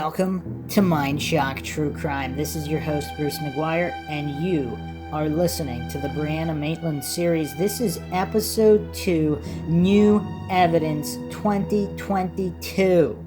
Welcome to Mindshock True Crime. This is your host, Bruce McGuire, and you are listening to the Brianna Maitland series. This is episode 2, New Evidence 2022.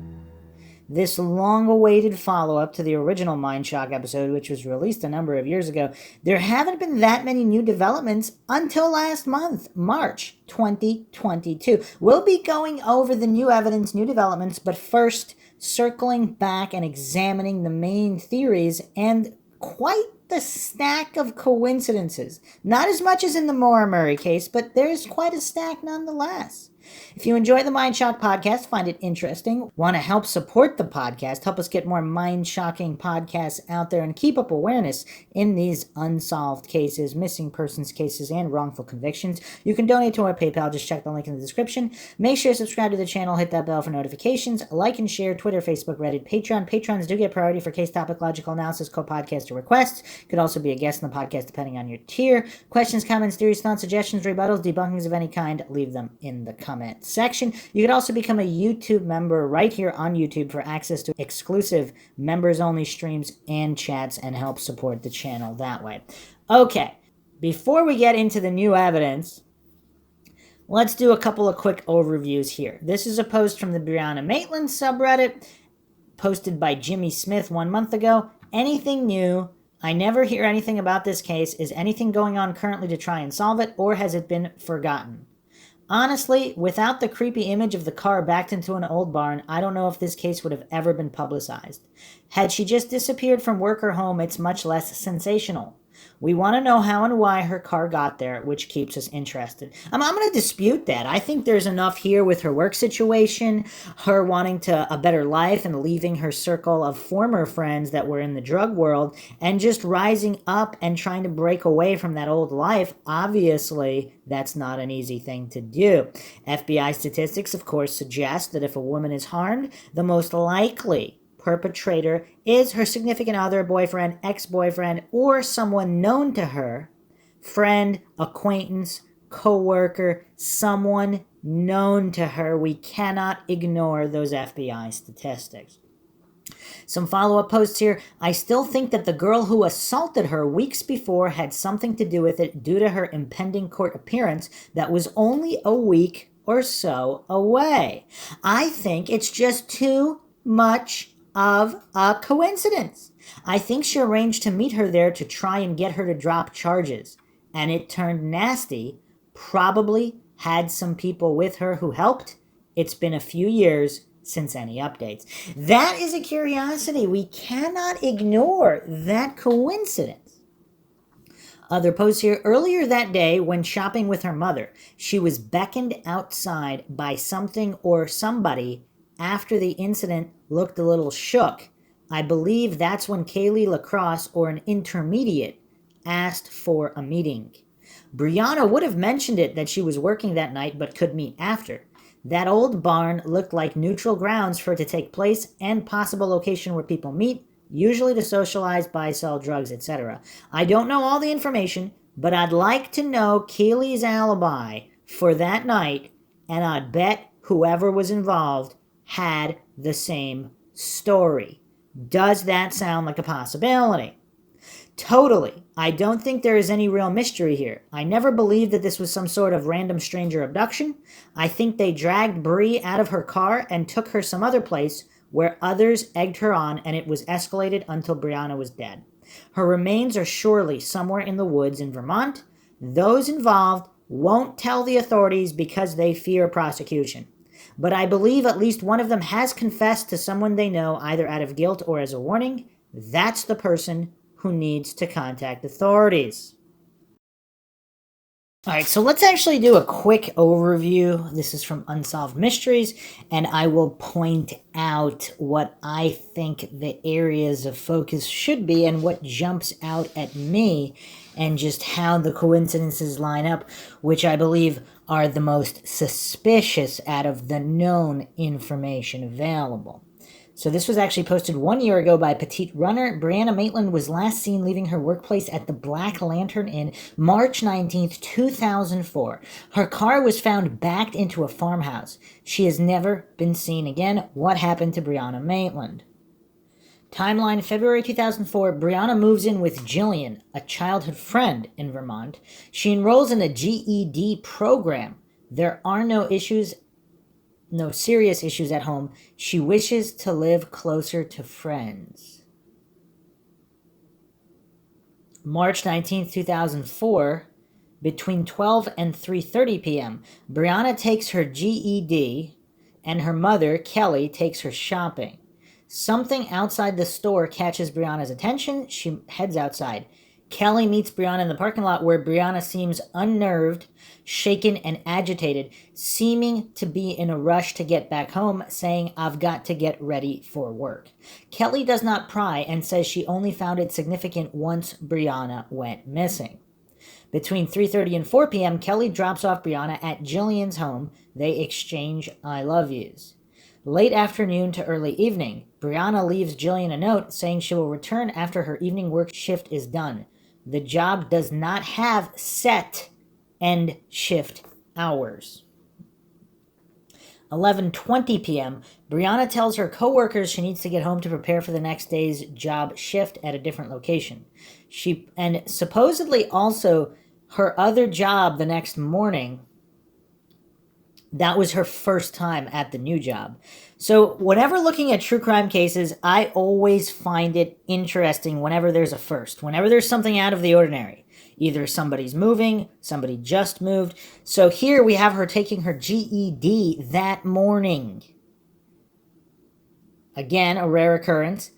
This long-awaited follow-up to the original Mindshock episode, which was released a number of years ago, there haven't been that many new developments until last month, March 2022. We'll be going over the new evidence, new developments, but first, circling back and examining the main theories and quite the stack of coincidences. Not as much as in the Montgomery case, but there's quite a stack nonetheless. If you enjoy the Mindshock podcast, find it interesting, want to help support the podcast, help us get more mind-shocking podcasts out there, and keep up awareness in these unsolved cases, missing persons cases, and wrongful convictions, you can donate to our PayPal. Just check the link in the description. Make sure to subscribe to the channel, hit that bell for notifications, like and share Twitter, Facebook, Reddit, Patreon. Patrons do get priority for case topic, logical analysis, co-podcaster requests. Could also be a guest in the podcast depending on your tier. Questions, comments, theories, thoughts, suggestions, rebuttals, debunkings of any kind, leave them in the comment section. You can also become a YouTube member right here on YouTube for access to exclusive members-only streams and chats and help support the channel that way. Okay, before we get into the new evidence, let's do a couple of quick overviews here. This is a post from the Brianna Maitland subreddit, posted by Jimmy Smith 1 month ago. Anything new? I never hear anything about this case. Is anything going on currently to try and solve it, or has it been forgotten? Honestly, without the creepy image of the car backed into an old barn, I don't know if this case would have ever been publicized. Had she just disappeared from work or home, it's much less sensational. We want to know how and why her car got there, which keeps us interested. I'm going to dispute that. I think there's enough here with her work situation, her wanting a better life and leaving her circle of former friends that were in the drug world, and just rising up and trying to break away from that old life. Obviously, that's not an easy thing to do. FBI statistics, of course, suggest that if a woman is harmed, the most likely perpetrator is her significant other, boyfriend, ex-boyfriend, or someone known to her, friend, acquaintance, co-worker, someone known to her. We cannot ignore those FBI statistics. Some follow-up posts here. I still think that the girl who assaulted her weeks before had something to do with it due to her impending court appearance that was only a week or so away. I think it's just too much of a coincidence. I think she arranged to meet her there to try and get her to drop charges, and it turned nasty. Probably had some people with her who helped. It's been a few years since any updates. That is a curiosity. We cannot ignore that coincidence. Other posts here. Earlier that day, when shopping with her mother, she was beckoned outside by something or somebody. After the incident, looked a little shook. I believe that's when Kaylee LaCrosse, or an intermediate, asked for a meeting. Brianna would have mentioned it that she was working that night but could meet after. That old barn looked like neutral grounds for it to take place and possible location where people meet, usually to socialize, buy, sell drugs, etc. I don't know all the information, but I'd like to know Kaylee's alibi for that night, and I'd bet whoever was involved had the same story. Does that sound like a possibility? Totally. I don't think there is any real mystery here. I never believed that this was some sort of random stranger abduction. I think they dragged Bree out of her car and took her some other place where others egged her on, and it was escalated until Brianna was dead. Her remains are surely somewhere in the woods in Vermont. Those involved won't tell the authorities because they fear prosecution. But I believe at least one of them has confessed to someone they know, either out of guilt or as a warning. That's the person who needs to contact authorities. All right, so let's actually do a quick overview. This is from Unsolved Mysteries, and I will point out what I think the areas of focus should be and what jumps out at me, and just how the coincidences line up, which I believe are the most suspicious out of the known information available. So this was actually posted 1 year ago by Petite Runner. Brianna Maitland was last seen leaving her workplace at the Black Lantern Inn March 19th, 2004. Her car was found backed into a farmhouse. She has never been seen again. What happened to Brianna Maitland? Timeline, February 2004, Brianna moves in with Jillian, a childhood friend in Vermont. She enrolls in a GED program. There are no serious issues at home. She wishes to live closer to friends. March 19th, 2004, between 12 and 3:30 p.m., Brianna takes her GED and her mother, Kelly, takes her shopping. Something outside the store catches Brianna's attention. She heads outside. Kelly meets Brianna in the parking lot where Brianna seems unnerved, shaken, and agitated, seeming to be in a rush to get back home, saying, "I've got to get ready for work." Kelly does not pry and says she only found it significant once Brianna went missing. Between 3:30 and 4 p.m., Kelly drops off Brianna at Jillian's home. They exchange I love yous. Late afternoon to early evening, Brianna leaves Jillian a note saying she will return after her evening work shift is done. The job does not have set end shift hours. 11:20 p.m., Brianna tells her coworkers she needs to get home to prepare for the next day's job shift at a different location. And supposedly also her other job the next morning, that was her first time at the new job. So whenever looking at true crime cases, I always find it interesting whenever there's a first, whenever there's something out of the ordinary. Either somebody's moving, somebody just moved. So here we have her taking her GED that morning. Again, a rare occurrence.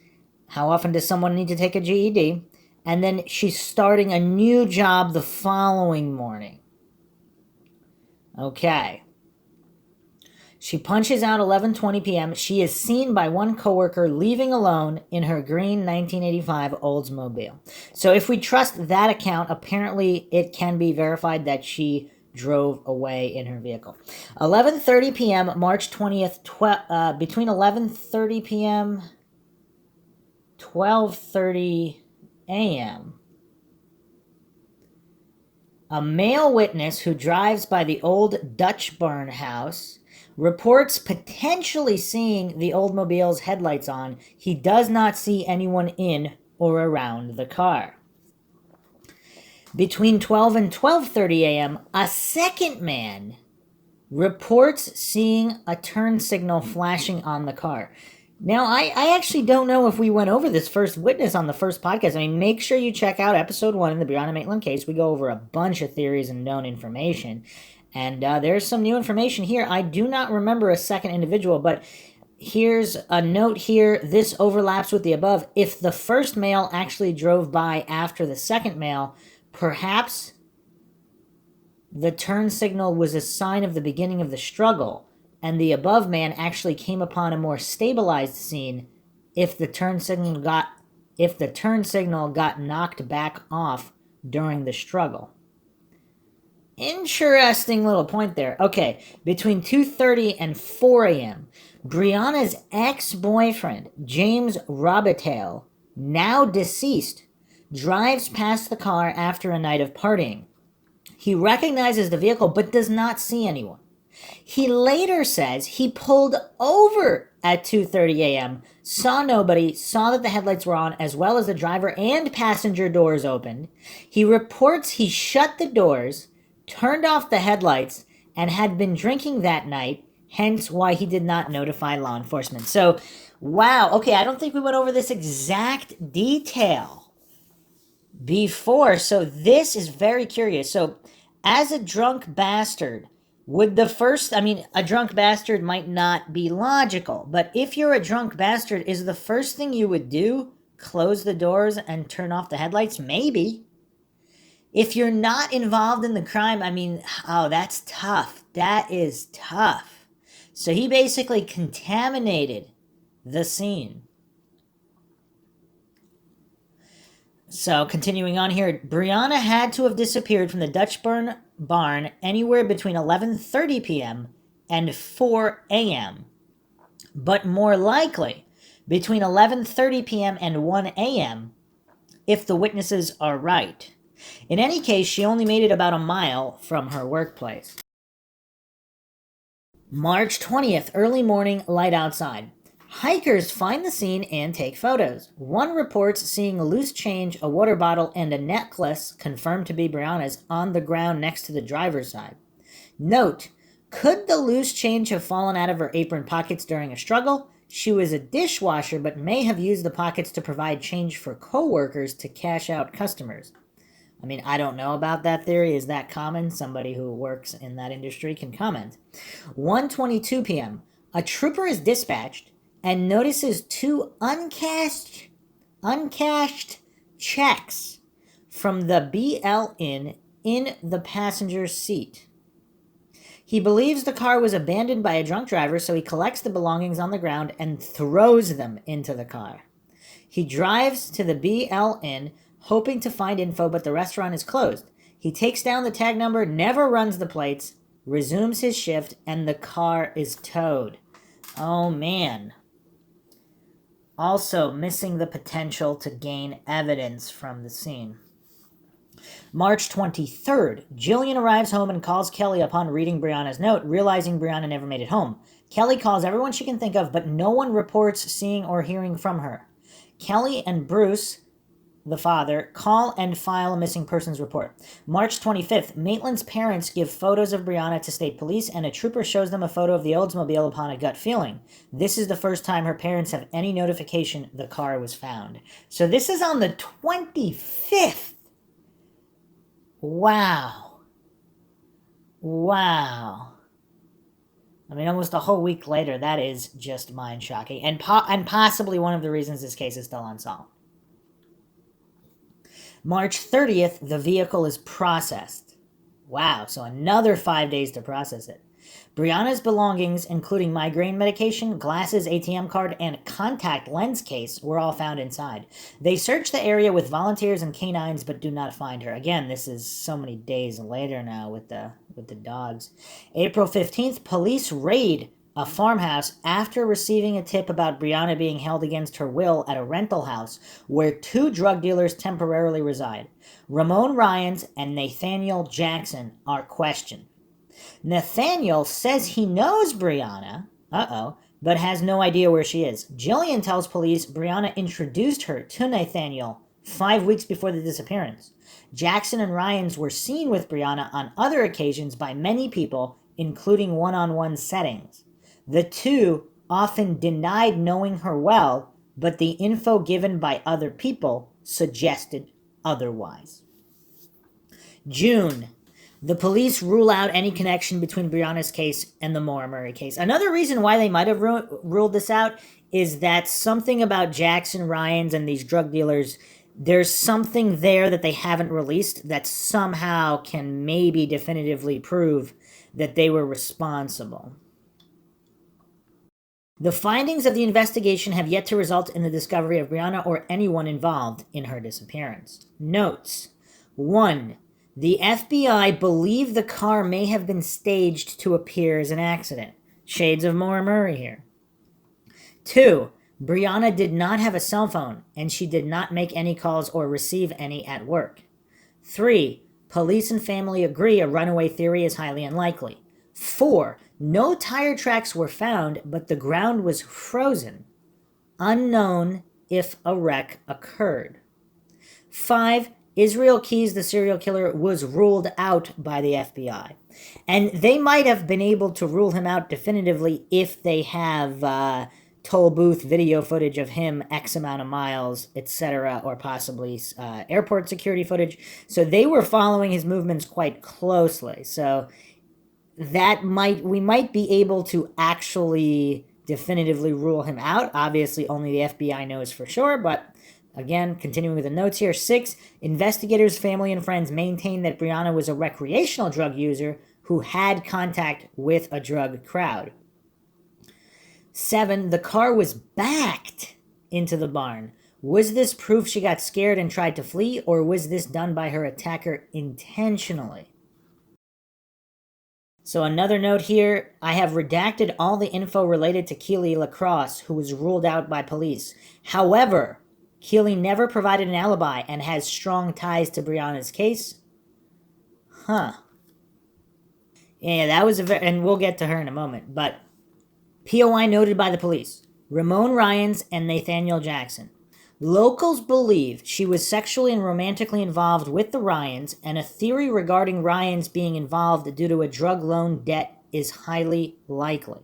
How often does someone need to take a GED? And then she's starting a new job the following morning. Okay. She punches out 11:20 p.m. She is seen by one coworker leaving alone in her green 1985 Oldsmobile. So if we trust that account, apparently it can be verified that she drove away in her vehicle. 11:30 p.m., March 20th, between 11:30 p.m., 12:30 a.m., a male witness who drives by the old Dutch Barn house reports potentially seeing the Oldsmobile's headlights on. He does not see anyone in or around the car. Between 12 and 12:30 a.m., a second man reports seeing a turn signal flashing on the car. Now, I actually don't know if we went over this first witness on the first podcast. I mean, make sure you check out episode 1 in the Brianna Maitland case. We go over a bunch of theories and known information. And there's some new information here. I do not remember a second individual, but here's a note here. This overlaps with the above. If the first male actually drove by after the second male, perhaps the turn signal was a sign of the beginning of the struggle, and the above man actually came upon a more stabilized scene if the turn signal got knocked back off during the struggle. Interesting little point there. Okay, between 2:30 and 4 a.m., Brianna's ex-boyfriend, James Robitaille, now deceased, drives past the car after a night of partying. He recognizes the vehicle but does not see anyone. He later says he pulled over at 2:30 a.m., saw nobody, saw that the headlights were on, as well as the driver and passenger doors opened. He reports he shut the doors, turned off the headlights, and had been drinking that night, hence why he did not notify law enforcement. So, wow, okay, I don't think we went over this exact detail before, so this is very curious. So, as a drunk bastard, a drunk bastard might not be logical, but if you're a drunk bastard, is the first thing you would do close the doors and turn off the headlights? Maybe. If you're not involved in the crime, that's tough. That is tough. So he basically contaminated the scene. So continuing on here, Brianna had to have disappeared from the Dutch barn anywhere between 11:30 p.m. and 4 a.m. But more likely, between 11:30 p.m. and 1 a.m., if the witnesses are right. In any case, she only made it about a mile from her workplace. March 20th, early morning, light outside. Hikers find the scene and take photos. One reports seeing a loose change, a water bottle, and a necklace, confirmed to be Brianna's, on the ground next to the driver's side. Note, could the loose change have fallen out of her apron pockets during a struggle? She was a dishwasher, but may have used the pockets to provide change for co-workers to cash out customers. I mean, I don't know about that theory. Is that common? Somebody who works in that industry can comment. 1:22 p.m. A trooper is dispatched and notices two uncashed checks from the BL Inn in the passenger seat. He believes the car was abandoned by a drunk driver, so he collects the belongings on the ground and throws them into the car. He drives to the BL Inn, hoping to find info, but the restaurant is closed. He takes down the tag number, never runs the plates, resumes his shift, and the car is towed. Oh man. Also missing the potential to gain evidence from the scene. March 23rd, Jillian arrives home and calls Kelly upon reading Brianna's note, realizing Brianna never made it home. Kelly calls everyone she can think of, but no one reports seeing or hearing from her. Kelly and Bruce, the father, call and file a missing persons report. March 25th, Maitland's parents give photos of Brianna to state police, and a trooper shows them a photo of the Oldsmobile upon a gut feeling. This is the first time her parents have any notification the car was found. So this is on the 25th. Wow. I mean, almost a whole week later, that is just mind-shocking. And possibly one of the reasons this case is still unsolved. March 30th, the vehicle is processed. Wow, so another 5 days to process it. Brianna's belongings, including migraine medication, glasses, ATM card, and contact lens case, were all found inside. They search the area with volunteers and canines, but do not find her. Again, this is so many days later now with the dogs. April 15th, police raid a farmhouse after receiving a tip about Brianna being held against her will at a rental house where two drug dealers temporarily reside. Ramon Ryans and Nathaniel Jackson are questioned. Nathaniel says he knows Brianna, but has no idea where she is. Jillian tells police Brianna introduced her to Nathaniel 5 weeks before the disappearance. Jackson and Ryans were seen with Brianna on other occasions by many people, including one-on-one settings. The two often denied knowing her well, but the info given by other people suggested otherwise. June. The police rule out any connection between Brianna's case and the Montgomery case. Another reason why they might have ruled this out is that something about Jackson, Ryans, and these drug dealers, there's something there that they haven't released that somehow can maybe definitively prove that they were responsible. The findings of the investigation have yet to result in the discovery of Brianna or anyone involved in her disappearance. Notes. 1. The FBI believe the car may have been staged to appear as an accident. Shades of Montgomery here. 2. Brianna did not have a cell phone, and she did not make any calls or receive any at work. 3. Police and family agree a runaway theory is highly unlikely. 4. No tire tracks were found, but the ground was frozen. Unknown if a wreck occurred. 5. Israel Keys, the serial killer, was ruled out by the FBI. And they might have been able to rule him out definitively if they have toll booth video footage of him X amount of miles, etc., or possibly airport security footage. So they were following his movements quite closely. So we might be able to actually definitively rule him out. Obviously, only the FBI knows for sure, but again, continuing with the notes here. 6, investigators, family, and friends maintain that Brianna was a recreational drug user who had contact with a drug crowd. 7, the car was backed into the barn. Was this proof she got scared and tried to flee, or was this done by her attacker intentionally? So another note here, I have redacted all the info related to Keely LaCrosse, who was ruled out by police. However, Keely never provided an alibi and has strong ties to Brianna's case. Yeah, that was and we'll get to her in a moment, but POI noted by the police. Ramon Ryans and Nathaniel Jackson. Locals believe she was sexually and romantically involved with the Ryans, and a theory regarding Ryans being involved due to a drug loan debt is highly likely.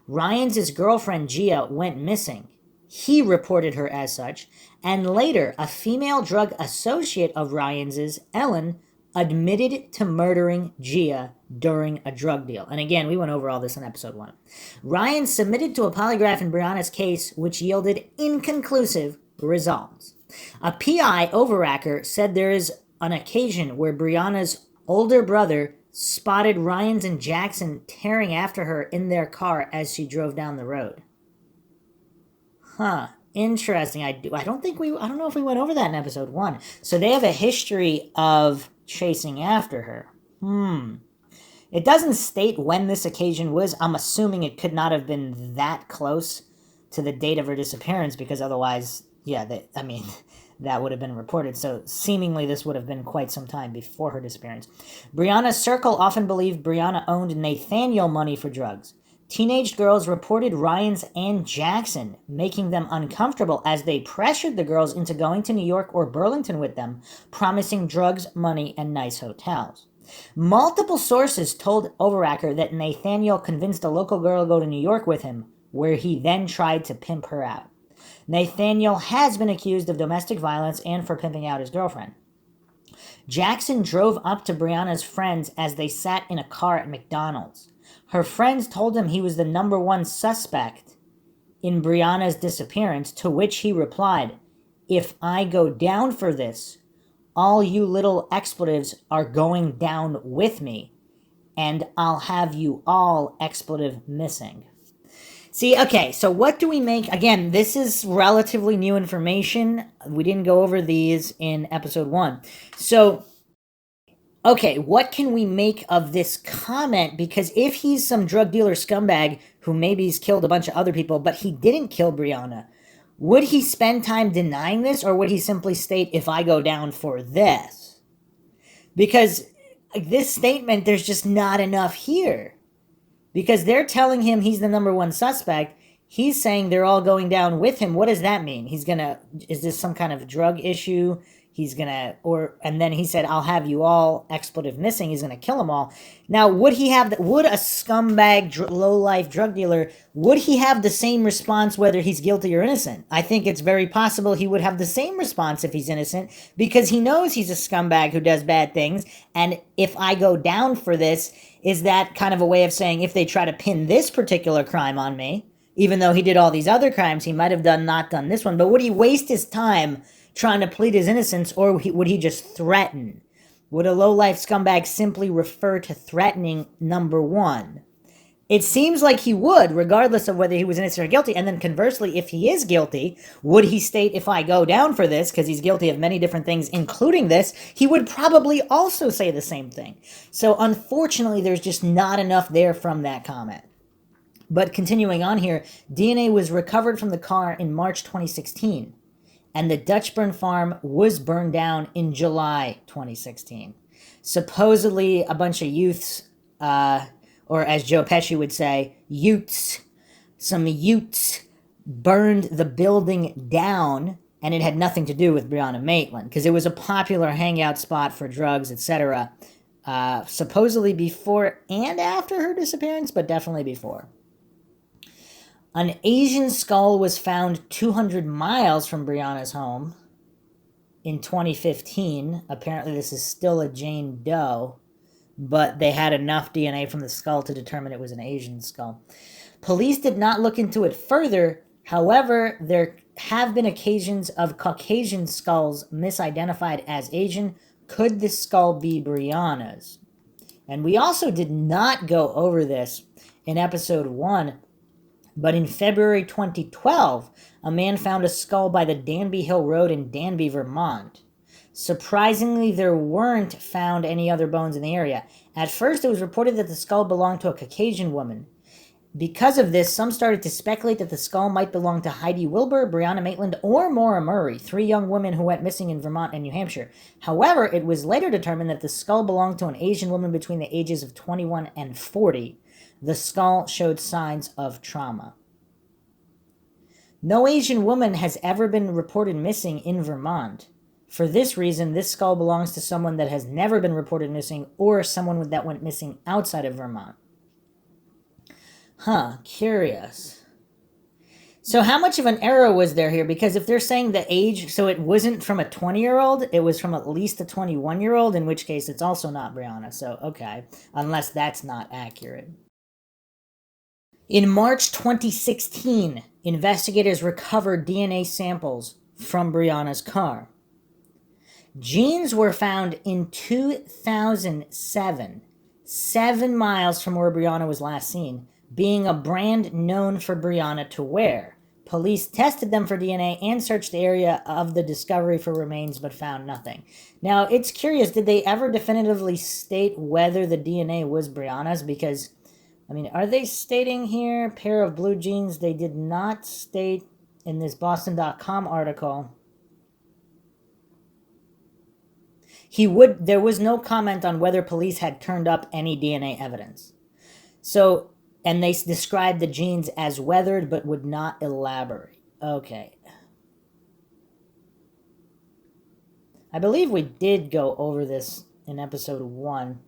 Ryans' girlfriend Gia went missing. He reported her as such, and later a female drug associate of Ryans', Ellen, admitted to murdering Gia during a drug deal. And again, we went over all this in episode 1. Ryan submitted to a polygraph in Brianna's case, which yielded inconclusive results. A PI, Overacker, said there is an occasion where Brianna's older brother spotted Ryans and Jackson tearing after her in their car as she drove down the road. Interesting. I don't know if we went over that in episode 1. So they have a history of chasing after her. It doesn't state when this occasion was. I'm assuming it could not have been that close to the date of her disappearance, because otherwise, that would have been reported. So seemingly this would have been quite some time before her disappearance. Brianna's circle often believed Brianna owed Nathaniel money for drugs. Teenage girls reported Ryans and Jackson, making them uncomfortable as they pressured the girls into going to New York or Burlington with them, promising drugs, money, and nice hotels. Multiple sources told Overacker that Nathaniel convinced a local girl to go to New York with him, where he then tried to pimp her out. Nathaniel has been accused of domestic violence and for pimping out his girlfriend. Jackson drove up to Brianna's friends as they sat in a car at McDonald's. Her friends told him he was the number one suspect in Brianna's disappearance, to which he replied, "If I go down for this, all you little expletives are going down with me, and I'll have you all expletive missing." See, okay, so what do we make? Again, this is relatively new information. We didn't go over these in episode 1. So, okay, what can we make of this comment? Because if he's some drug dealer scumbag who maybe he's killed a bunch of other people, but he didn't kill Brianna, would he spend time denying this, or would he simply state, "If I go down for this"? Because this statement, there's just not enough here. Because they're telling him he's the number one suspect. He's saying they're all going down with him. What does that mean? Is this some kind of drug issue? And then he said, "I'll have you all expletive missing." He's going to kill them all. Now, would a scumbag, low-life drug dealer, would he have the same response whether he's guilty or innocent? I think it's very possible he would have the same response if he's innocent, because he knows he's a scumbag who does bad things. And "if I go down for this," is that kind of a way of saying, if they try to pin this particular crime on me, even though he did all these other crimes, he might have not done this one. But would he waste his time trying to plead his innocence, or would he just threaten? Would a low-life scumbag simply refer to threatening number one? It seems like he would, regardless of whether he was innocent or guilty. And then conversely, if he is guilty, would he state, "If I go down for this," because he's guilty of many different things, including this? He would probably also say the same thing. So unfortunately, there's just not enough there from that comment. But continuing on here, DNA was recovered from the car in March 2016. And the Dutchburn farm was burned down in July 2016. Supposedly, a bunch of youths, or as Joe Pesci would say, some Utes burned the building down, and it had nothing to do with Brianna Maitland, because it was a popular hangout spot for drugs, etc. Supposedly before and after her disappearance, but definitely before. An Asian skull was found 200 miles from Brianna's home in 2015. Apparently this is still a Jane Doe, but they had enough DNA from the skull to determine it was an Asian skull. Police did not look into it further. However, there have been occasions of Caucasian skulls misidentified as Asian. Could this skull be Brianna's? And we also did not go over this in episode 1, but in February 2012, a man found a skull by the Danby Hill Road in Danby, Vermont. Surprisingly, there weren't found any other bones in the area. At first, it was reported that the skull belonged to a Caucasian woman. Because of this, some started to speculate that the skull might belong to Heidi Wilbur, Brianna Maitland, or Maura Murray, 3 young women who went missing in Vermont and New Hampshire. However, it was later determined that the skull belonged to an Asian woman between the ages of 21 and 40. The skull showed signs of trauma. No Asian woman has ever been reported missing in Vermont. For this reason, this skull belongs to someone that has never been reported missing or someone that went missing outside of Vermont. Huh, curious. So how much of an error was there here? Because if they're saying the age, so it wasn't from a 20-year-old, it was from at least a 21-year-old, in which case it's also not Brianna. So, okay, unless that's not accurate. In March 2016, investigators recovered DNA samples from Brianna's car. Jeans were found in 2007, 7 miles from where Brianna was last seen, being a brand known for Brianna to wear. Police tested them for DNA and searched the area of the discovery for remains but found nothing. Now, it's curious, did they ever definitively state whether the DNA was Brianna's? Because, I mean, are they stating here, pair of blue jeans? They did not state in this Boston.com article. There was no comment on whether police had turned up any DNA evidence. So, and they described the jeans as weathered but would not elaborate. Okay. I believe we did go over this in episode 1.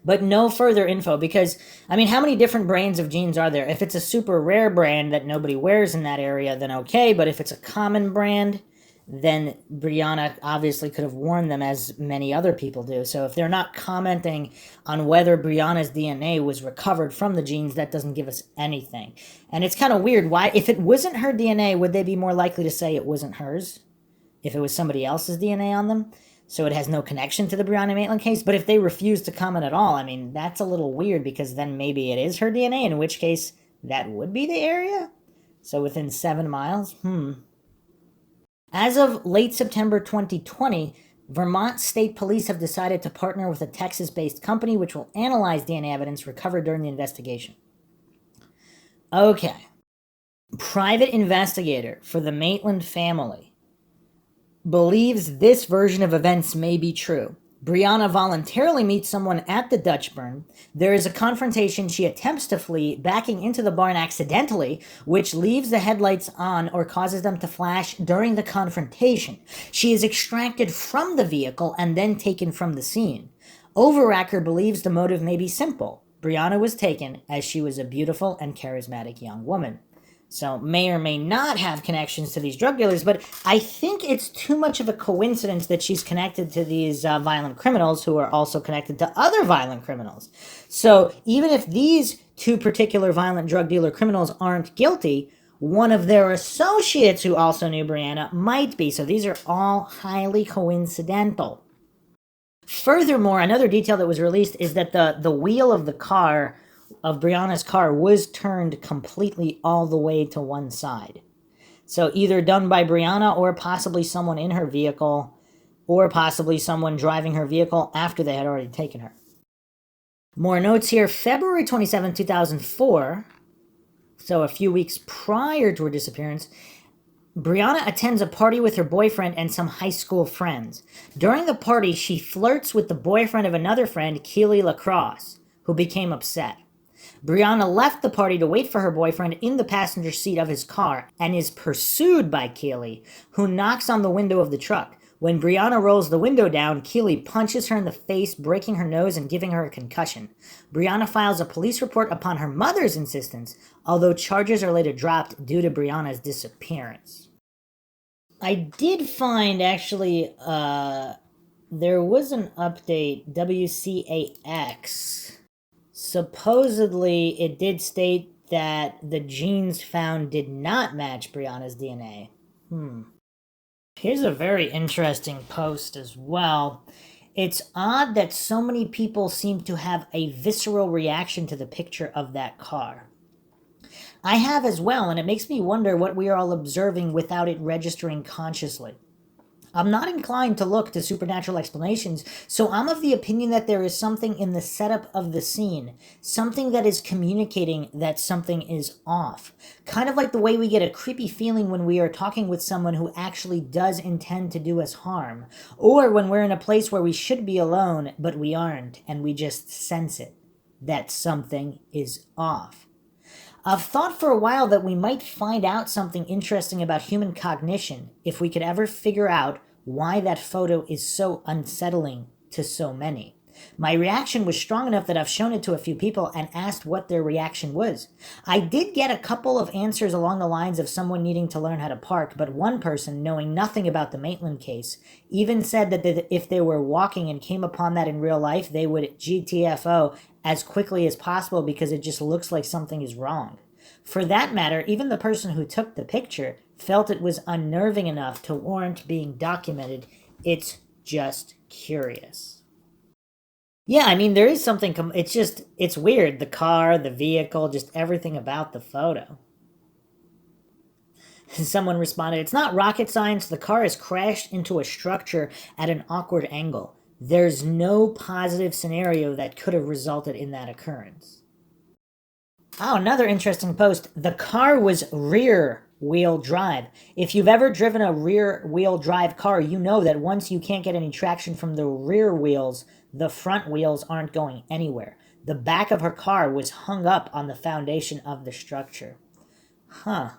But no further info because, I mean, how many different brands of jeans are there? If it's a super rare brand that nobody wears in that area, then okay. But if it's a common brand, then Brianna obviously could have worn them as many other people do. So if they're not commenting on whether Brianna's DNA was recovered from the jeans, that doesn't give us anything. And it's kind of weird. Why, if it wasn't her DNA, would they be more likely to say it wasn't hers? If it was somebody else's DNA on them? So it has no connection to the Brianna Maitland case? But if they refuse to comment at all, I mean, that's a little weird because then maybe it is her DNA, in which case that would be the area? So within 7 miles? As of late September 2020, Vermont State Police have decided to partner with a Texas-based company which will analyze DNA evidence recovered during the investigation. Okay. Private investigator for the Maitland family believes this version of events may be true. Brianna voluntarily meets someone at the Dutch Burn. There is a confrontation. She attempts to flee, backing into the barn accidentally, which leaves the headlights on or causes them to flash during the confrontation. She is extracted from the vehicle and then taken from the scene. Overacker believes the motive may be simple. Brianna was taken as she was a beautiful and charismatic young woman. So may or may not have connections to these drug dealers, but I think it's too much of a coincidence that she's connected to these violent criminals who are also connected to other violent criminals. So even if these two particular violent drug dealer criminals aren't guilty, one of their associates who also knew Brianna might be. So these are all highly coincidental. Furthermore, another detail that was released is that the wheel of the car, of Brianna's car, was turned completely all the way to one side. So either done by Brianna or possibly someone in her vehicle or possibly someone driving her vehicle after they had already taken her. More notes here. February 27, 2004, so a few weeks prior to her disappearance, Brianna attends a party with her boyfriend and some high school friends. During the party, she flirts with the boyfriend of another friend, Keely Lacrosse, who became upset. Brianna left the party to wait for her boyfriend in the passenger seat of his car and is pursued by Keely, who knocks on the window of the truck. When Brianna rolls the window down, Keely punches her in the face, breaking her nose and giving her a concussion. Brianna files a police report upon her mother's insistence, although charges are later dropped due to Brianna's disappearance. I did find, actually, there was an update, WCAX. Supposedly, it did state that the genes found did not match Brianna's DNA. Here's a very interesting post as well. It's odd that so many people seem to have a visceral reaction to the picture of that car. I have as well, and it makes me wonder what we are all observing without it registering consciously. I'm not inclined to look to supernatural explanations, so I'm of the opinion that there is something in the setup of the scene, something that is communicating that something is off. Kind of like the way we get a creepy feeling when we are talking with someone who actually does intend to do us harm, or when we're in a place where we should be alone, but we aren't, and we just sense it, that something is off. I've thought for a while that we might find out something interesting about human cognition if we could ever figure out why that photo is so unsettling to so many. My reaction was strong enough that I've shown it to a few people and asked what their reaction was. I did get a couple of answers along the lines of someone needing to learn how to park, but one person, knowing nothing about the Maitland case, even said that if they were walking and came upon that in real life, they would GTFO as quickly as possible because it just looks like something is wrong. For that matter, even the person who took the picture felt it was unnerving enough to warrant being documented. It's just curious. Yeah, I mean, there is something, it's weird. The car, the vehicle, just everything about the photo. Someone responded, "It's not rocket science. The car has crashed into a structure at an awkward angle. There's no positive scenario that could have resulted in that occurrence." Oh, another interesting post. The car was rear wheel drive. If you've ever driven a rear wheel drive car, you know that once you can't get any traction from the rear wheels, the front wheels aren't going anywhere. The back of her car was hung up on the foundation of the structure. Huh.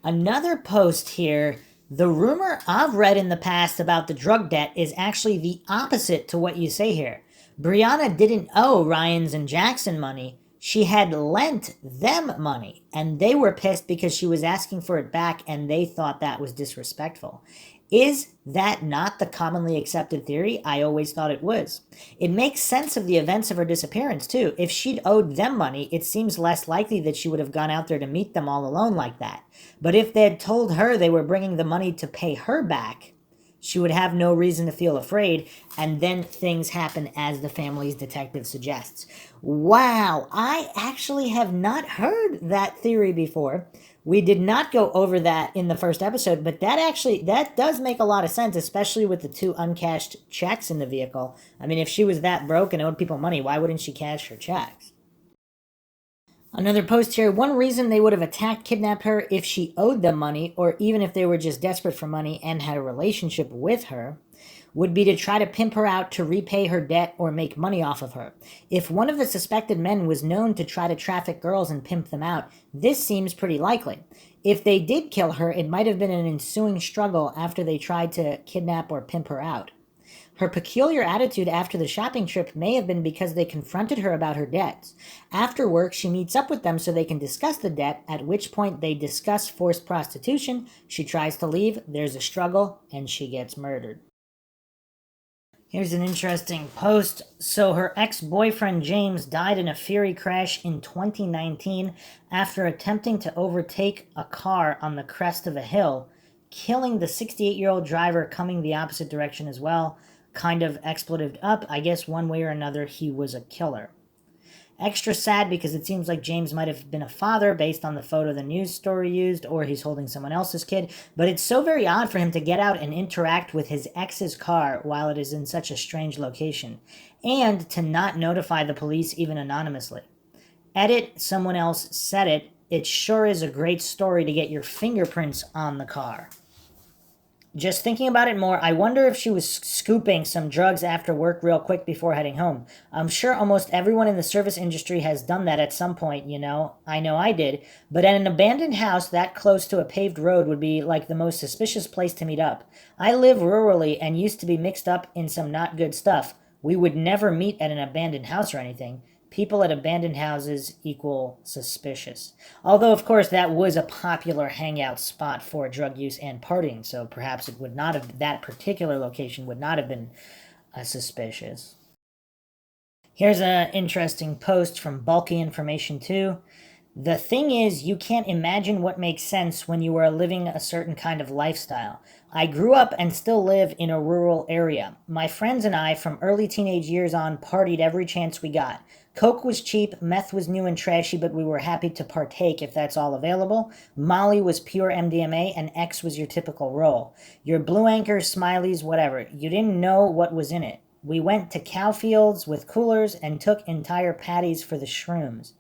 Another post here. The rumor I've read in the past about the drug debt is actually the opposite to what you say here. Brianna didn't owe Ryans and Jackson money. She had lent them money, and they were pissed because she was asking for it back, and they thought that was disrespectful. Is that not the commonly accepted theory? I always thought it was. It makes sense of the events of her disappearance, too. If she'd owed them money, it seems less likely that she would have gone out there to meet them all alone like that. But if they'd told her they were bringing the money to pay her back, she would have no reason to feel afraid, and then things happen as the family's detective suggests. Wow, I actually have not heard that theory before. We did not go over that in the first episode, but that does make a lot of sense, especially with the 2 uncashed checks in the vehicle. I mean, if she was that broke and owed people money, why wouldn't she cash her checks? Another post here. One reason they would have kidnapped her if she owed them money, or even if they were just desperate for money and had a relationship with her, would be to try to pimp her out to repay her debt or make money off of her. If one of the suspected men was known to try to traffic girls and pimp them out, this seems pretty likely. If they did kill her, it might have been an ensuing struggle after they tried to kidnap or pimp her out. Her peculiar attitude after the shopping trip may have been because they confronted her about her debts. After work, she meets up with them so they can discuss the debt, at which point they discuss forced prostitution. She tries to leave, there's a struggle, and she gets murdered. Here's an interesting post. So her ex-boyfriend James died in a ferry crash in 2019 after attempting to overtake a car on the crest of a hill, killing the 68-year-old driver coming the opposite direction as well. Kind of expletive up. I guess one way or another he was a killer. Extra sad because it seems like James might have been a father based on the photo the news story used, or he's holding someone else's kid, but it's so very odd for him to get out and interact with his ex's car while it is in such a strange location, and to not notify the police even anonymously. Edit, someone else said it. It sure is a great story to get your fingerprints on the car. Just thinking about it more, I wonder if she was scooping some drugs after work real quick before heading home. I'm sure almost everyone in the service industry has done that at some point, you know. I know I did. But at an abandoned house that close to a paved road would be like the most suspicious place to meet up. I live rurally and used to be mixed up in some not good stuff. We would never meet at an abandoned house or anything. People at abandoned houses equal suspicious. Although, of course, that was a popular hangout spot for drug use and partying, so perhaps it would not have, that particular location would not have been suspicious. Here's an interesting post from Bulky Information 2. The thing is, you can't imagine what makes sense when you are living a certain kind of lifestyle. I grew up and still live in a rural area. My friends and I, from early teenage years on, partied every chance we got. Coke was cheap, meth was new and trashy, but we were happy to partake if that's all available. Molly was pure MDMA, and X was your typical roll. Your Blue Anchor, Smileys, whatever. You didn't know what was in it. We went to cow fields with coolers and took entire patties for the shrooms.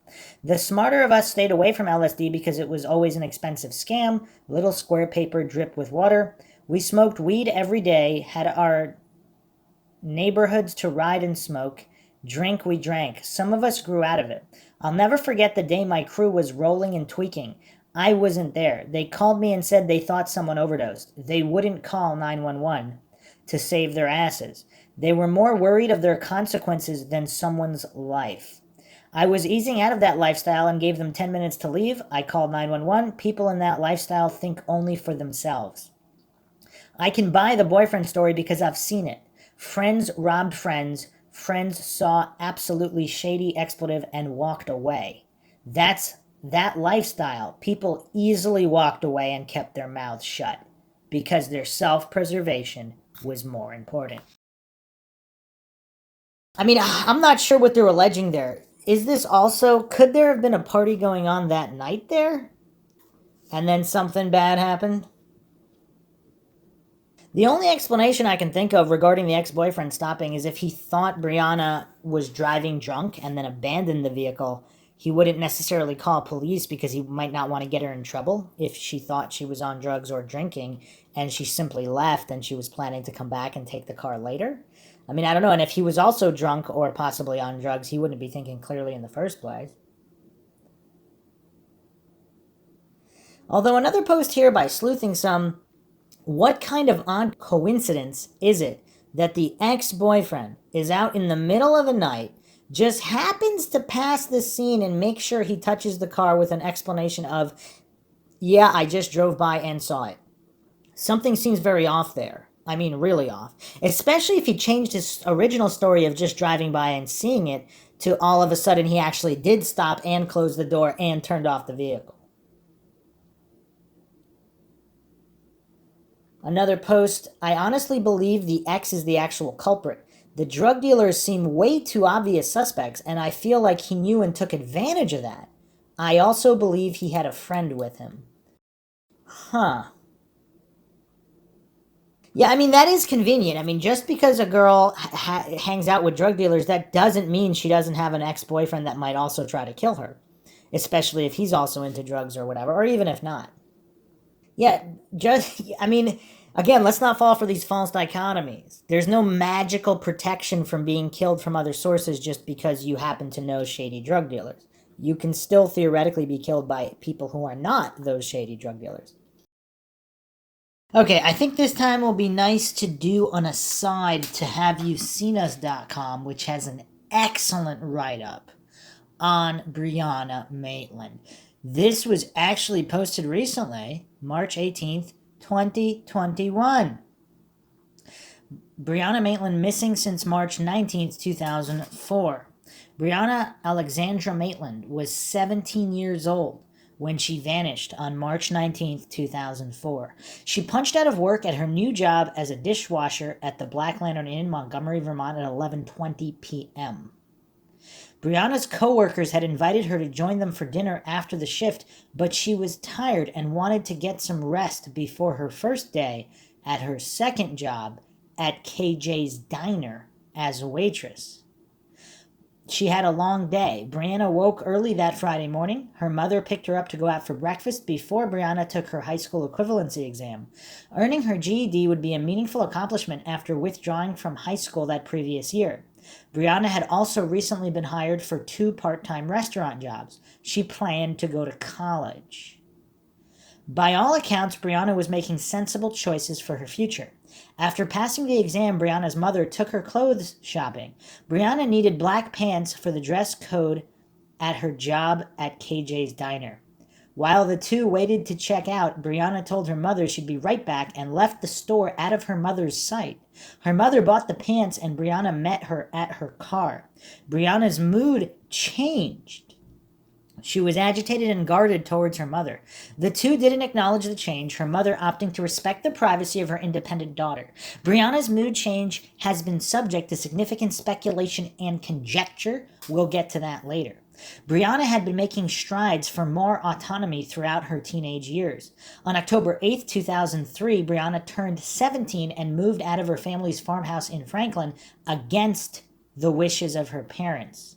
The smarter of us stayed away from LSD because it was always an expensive scam, little square paper dripped with water. We smoked weed every day, had our neighborhoods to ride and smoke, Drink we drank. Some of us grew out of it. I'll never forget the day my crew was rolling and tweaking. I wasn't there. They called me and said they thought someone overdosed. They wouldn't call 911 to save their asses. They were more worried of their consequences than someone's life. I was easing out of that lifestyle and gave them 10 minutes to leave. I called 911. People in that lifestyle think only for themselves. I can buy the boyfriend story because I've seen it. Friends robbed friends. Friends saw absolutely shady expletive and walked away. That's that lifestyle. People easily walked away and kept their mouths shut because their self-preservation was more important. I mean, I'm not sure what they're alleging there. Is this also, could there have been a party going on that night there? And then something bad happened? The only explanation I can think of regarding the ex-boyfriend stopping is if he thought Brianna was driving drunk and then abandoned the vehicle, he wouldn't necessarily call police because he might not want to get her in trouble if she thought she was on drugs or drinking and she simply left and she was planning to come back and take the car later. I mean, I don't know. And if he was also drunk or possibly on drugs, he wouldn't be thinking clearly in the first place. Although another post here by Sleuthing Some, what kind of odd coincidence is it that the ex-boyfriend is out in the middle of the night, just happens to pass this scene and make sure he touches the car with an explanation of, yeah, I just drove by and saw it. Something seems very off there. I mean, really off. Especially if he changed his original story of just driving by and seeing it to all of a sudden he actually did stop and close the door and turned off the vehicle. Another post, I honestly believe the ex is the actual culprit. The drug dealers seem way too obvious suspects, and I feel like he knew and took advantage of that. I also believe he had a friend with him. Huh. Yeah, I mean, that is convenient. I mean, just because a girl hangs out with drug dealers, that doesn't mean she doesn't have an ex-boyfriend that might also try to kill her. Especially if he's also into drugs or whatever, or even if not. Yeah, just, I mean, again, let's not fall for these false dichotomies. There's no magical protection from being killed from other sources just because you happen to know shady drug dealers. You can still theoretically be killed by people who are not those shady drug dealers. Okay, I think this time will be nice to do an aside to haveyouseenus.com, which has an excellent write-up on Brianna Maitland. This was actually posted recently, March 18th, 2021. Brianna Maitland missing since March 19th, 2004. Brianna Alexandra Maitland was 17 years old when she vanished on March 19th, 2004. She punched out of work at her new job as a dishwasher at the Black Lantern Inn in Montgomery, Vermont at 11:20 p.m. Brianna's co-workers had invited her to join them for dinner after the shift, but she was tired and wanted to get some rest before her first day at her second job at KJ's Diner as a waitress. She had a long day. Brianna woke early that Friday morning. Her mother picked her up to go out for breakfast before Brianna took her high school equivalency exam. Earning her GED would be a meaningful accomplishment after withdrawing from high school that previous year. Brianna had also recently been hired for 2 part-time restaurant jobs. She planned to go to college. By all accounts, Brianna was making sensible choices for her future. After passing the exam, Brianna's mother took her clothes shopping. Brianna needed black pants for the dress code at her job at KJ's Diner. While the two waited to check out, Brianna told her mother she'd be right back and left the store out of her mother's sight. Her mother bought the pants and Brianna met her at her car. Brianna's mood changed. She was agitated and guarded towards her mother. The two didn't acknowledge the change, her mother opting to respect the privacy of her independent daughter. Brianna's mood change has been subject to significant speculation and conjecture. We'll get to that later. Brianna had been making strides for more autonomy throughout her teenage years. On October 8, 2003, Brianna turned 17 and moved out of her family's farmhouse in Franklin against the wishes of her parents.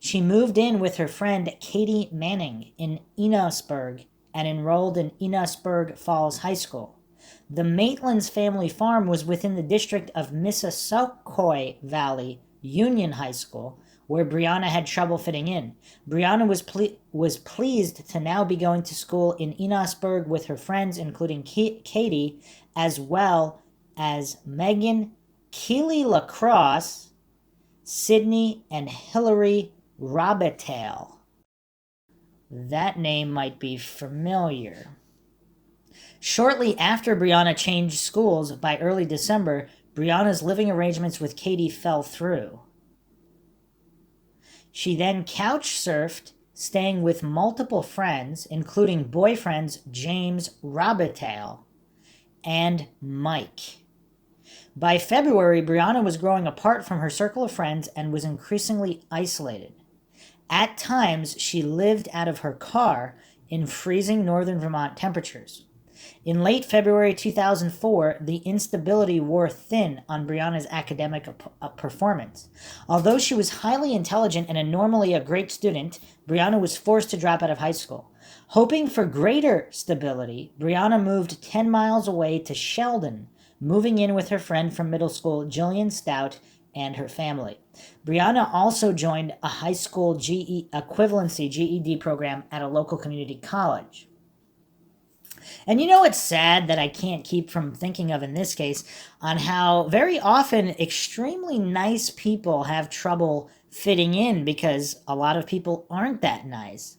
She moved in with her friend Katie Manning in Enosburg and enrolled in Enosburg Falls High School. The Maitland's family farm was within the district of Missisquoi Valley, Union High School, where Brianna had trouble fitting in. Brianna was pleased to now be going to school in Enosburg with her friends, including Katie, as well as Megan, Keely Lacrosse, Sydney, and Hillary Robitaille. That name might be familiar. Shortly after Brianna changed schools, by early December, Brianna's living arrangements with Katie fell through. She then couch surfed, staying with multiple friends, including boyfriends James Robitaille and Mike. By February, Brianna was growing apart from her circle of friends and was increasingly isolated. At times, she lived out of her car in freezing northern Vermont temperatures. In late February 2004, the instability wore thin on Brianna's academic performance. Although she was highly intelligent and normally a great student, Brianna was forced to drop out of high school. Hoping for greater stability, Brianna moved 10 miles away to Sheldon, moving in with her friend from middle school, Jillian Stout, and her family. Brianna also joined a high school equivalency GED program at a local community college. And you know, it's sad that I can't keep from thinking of in this case on how very often extremely nice people have trouble fitting in because a lot of people aren't that nice.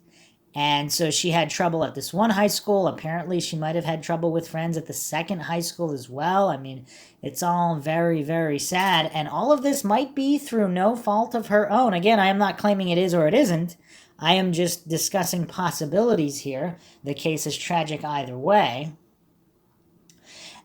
And so she had trouble at this one high school. Apparently she might have had trouble with friends at the second high school as well. I mean, it's all very, very sad. And all of this might be through no fault of her own. Again, I am not claiming it is or it isn't. I am just discussing possibilities here. The case is tragic either way.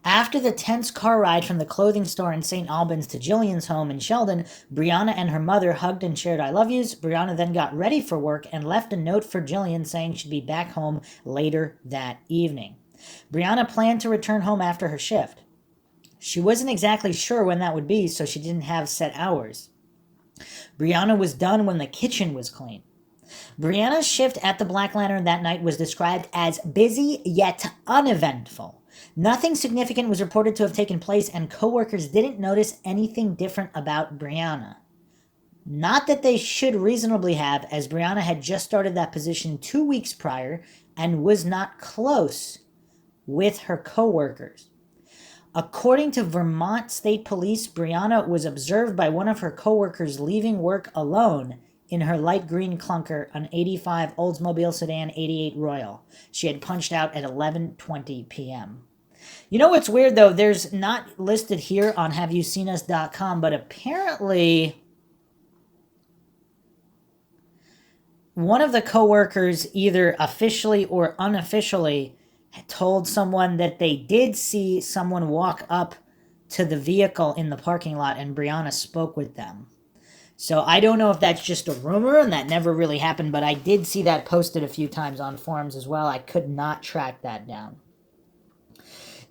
After the tense car ride from the clothing store in St. Albans to Jillian's home in Sheldon, Brianna and her mother hugged and shared I love yous. Brianna then got ready for work and left a note for Jillian saying she'd be back home later that evening. Brianna planned to return home after her shift. She wasn't exactly sure when that would be, so she didn't have set hours. Brianna was done when the kitchen was clean. Brianna's shift at the Black Lantern that night was described as busy yet uneventful. Nothing significant was reported to have taken place, and coworkers didn't notice anything different about Brianna. Not that they should reasonably have, as Brianna had just started that position 2 weeks prior and was not close with her coworkers. According to Vermont State Police, Brianna was observed by one of her coworkers leaving work alone in her light green clunker, an 85 Oldsmobile sedan 88 Royal. She had punched out at 11:20 p.m. You know what's weird, though? There's not listed here on haveyouseenus.com, but apparently one of the coworkers, either officially or unofficially, told someone that they did see someone walk up to the vehicle in the parking lot, and Brianna spoke with them. So I don't know if that's just a rumor and that never really happened, but I did see that posted a few times on forums as well. I could not track that down.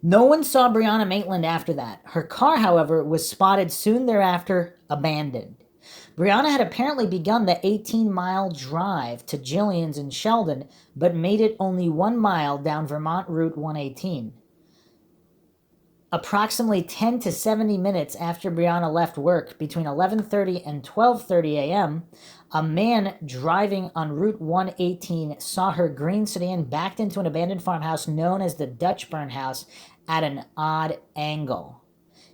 No one saw Brianna Maitland after that. Her car, however, was spotted soon thereafter abandoned. Brianna had apparently begun the 18-mile drive to Jillian's in Sheldon, but made it only 1 mile down Vermont Route 118. Approximately 10 to 70 minutes after Brianna left work, between 11:30 and 12:30 a.m., a man driving on Route 118 saw her green sedan backed into an abandoned farmhouse known as the Dutchburn House at an odd angle.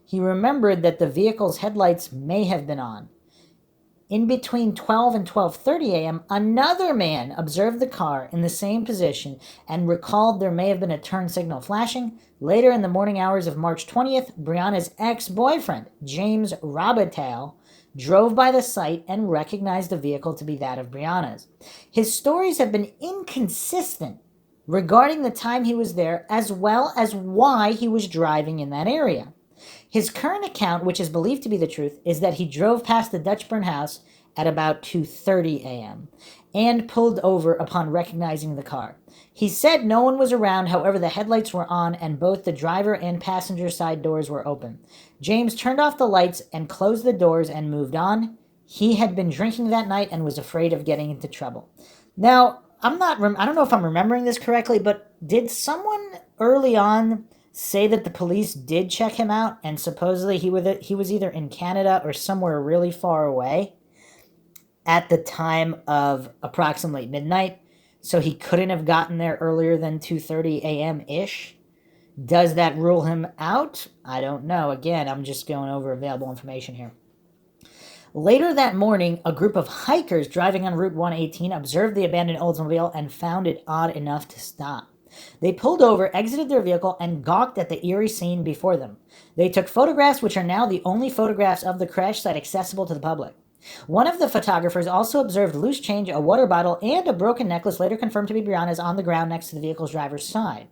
He remembered that the vehicle's headlights may have been on. In between 12 and 12:30 a.m., another man observed the car in the same position and recalled there may have been a turn signal flashing. Later in the morning hours of March 20th, Brianna's ex-boyfriend, James Robitaille, drove by the site and recognized the vehicle to be that of Brianna's. His stories have been inconsistent regarding the time he was there, as well as why he was driving in that area. His current account, which is believed to be the truth, is that he drove past the Dutchburn House at about 2:30 a.m. and pulled over upon recognizing the car. He said no one was around, however the headlights were on and both the driver and passenger side doors were open. James turned off the lights and closed the doors and moved on. He had been drinking that night and was afraid of getting into trouble. Now, I don't know if I'm remembering this correctly, but did someone early on say that the police did check him out, and supposedly he was either in Canada or somewhere really far away at the time of approximately midnight, so he couldn't have gotten there earlier than 2:30 a.m. ish. Does that rule him out? I don't know. Again, I'm just going over available information here. Later that morning, a group of hikers driving on Route 118 observed the abandoned Oldsmobile and found it odd enough to stop. They pulled over, exited their vehicle, and gawked at the eerie scene before them. They took photographs, which are now the only photographs of the crash site accessible to the public. One of the photographers also observed loose change, a water bottle, and a broken necklace, later confirmed to be Brianna's, on the ground next to the vehicle's driver's side.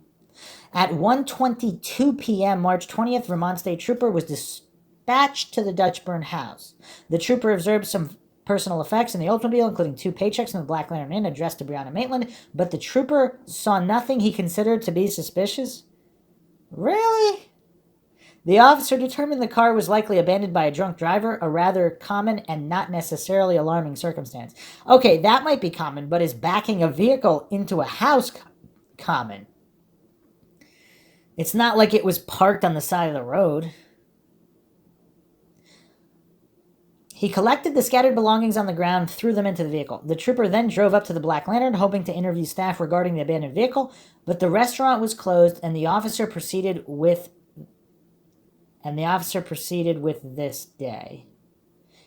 At 1:22 p.m. March 20th, Vermont State Trooper was dispatched to the Dutchburn house. The trooper observed some personal effects in the Oldsmobile, including 2 paychecks from the Black Lantern Inn addressed to Brianna Maitland, but the trooper saw nothing he considered to be suspicious. Really? The officer determined the car was likely abandoned by a drunk driver, a rather common and not necessarily alarming circumstance. Okay, that might be common, but is backing a vehicle into a house common? It's not like it was parked on the side of the road. He collected the scattered belongings on the ground, threw them into the vehicle. The trooper then drove up to the Black Lantern, hoping to interview staff regarding the abandoned vehicle, but the restaurant was closed, and the officer proceeded with this day.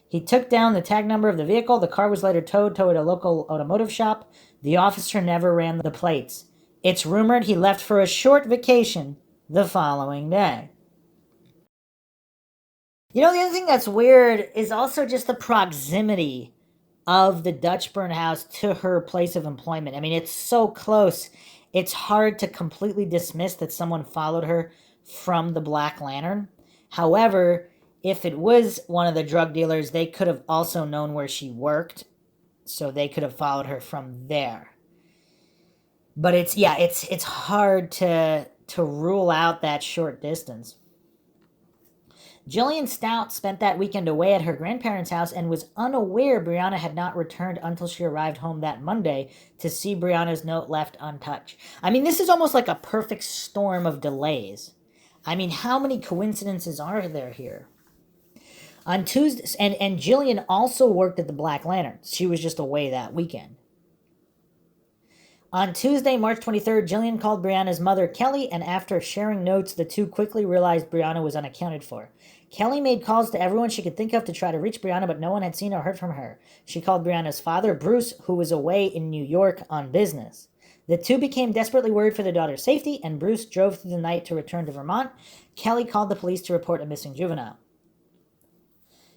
He took down the tag number of the vehicle. The car was later towed to a local automotive shop. The officer never ran the plates. It's rumored he left for a short vacation the following day. You know, the other thing that's weird is also just the proximity of the Dutchburn house to her place of employment. I mean, it's so close. It's hard to completely dismiss that someone followed her from the Black Lantern. However, if it was one of the drug dealers, they could have also known where she worked, so they could have followed her from there. But it's hard to rule out that short distance. Jillian Stout spent that weekend away at her grandparents' house and was unaware Brianna had not returned until she arrived home that Monday to see Brianna's note left untouched. I mean, this is almost like a perfect storm of delays. I mean, how many coincidences are there here? On Tuesday, and Jillian also worked at the Black Lantern. She was just away that weekend. On Tuesday, March 23rd, Jillian called Brianna's mother, Kelly, and after sharing notes, the two quickly realized Brianna was unaccounted for. Kelly made calls to everyone she could think of to try to reach Brianna, but no one had seen or heard from her. She called Brianna's father, Bruce, who was away in New York on business. The two became desperately worried for their daughter's safety, and Bruce drove through the night to return to Vermont. Kelly called the police to report a missing juvenile.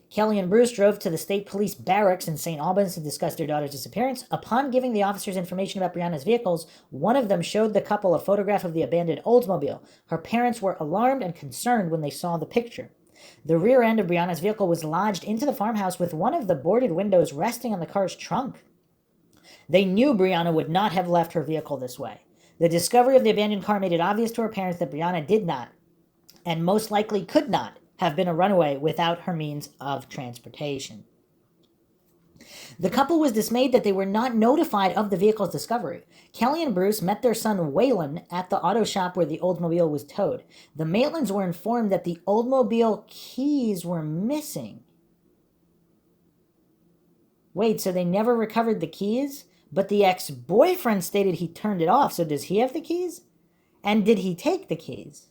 Kelly and Bruce drove to the state police barracks in St. Albans to discuss their daughter's disappearance. Upon giving the officers information about Brianna's vehicles, one of them showed the couple a photograph of the abandoned Oldsmobile. Her parents were alarmed and concerned when they saw the picture. The rear end of Brianna's vehicle was lodged into the farmhouse with one of the boarded windows resting on the car's trunk. They knew Brianna would not have left her vehicle this way. The discovery of the abandoned car made it obvious to her parents that Brianna did not, and most likely could not, have been a runaway without her means of transportation. The couple was dismayed that they were not notified of the vehicle's discovery. Kelly and Bruce met their son Waylon at the auto shop where the Oldsmobile was towed. The Maitlands were informed that the Oldsmobile keys were missing. Wait, so they never recovered the keys? But the ex-boyfriend stated he turned it off, so does he have the keys? And did he take the keys?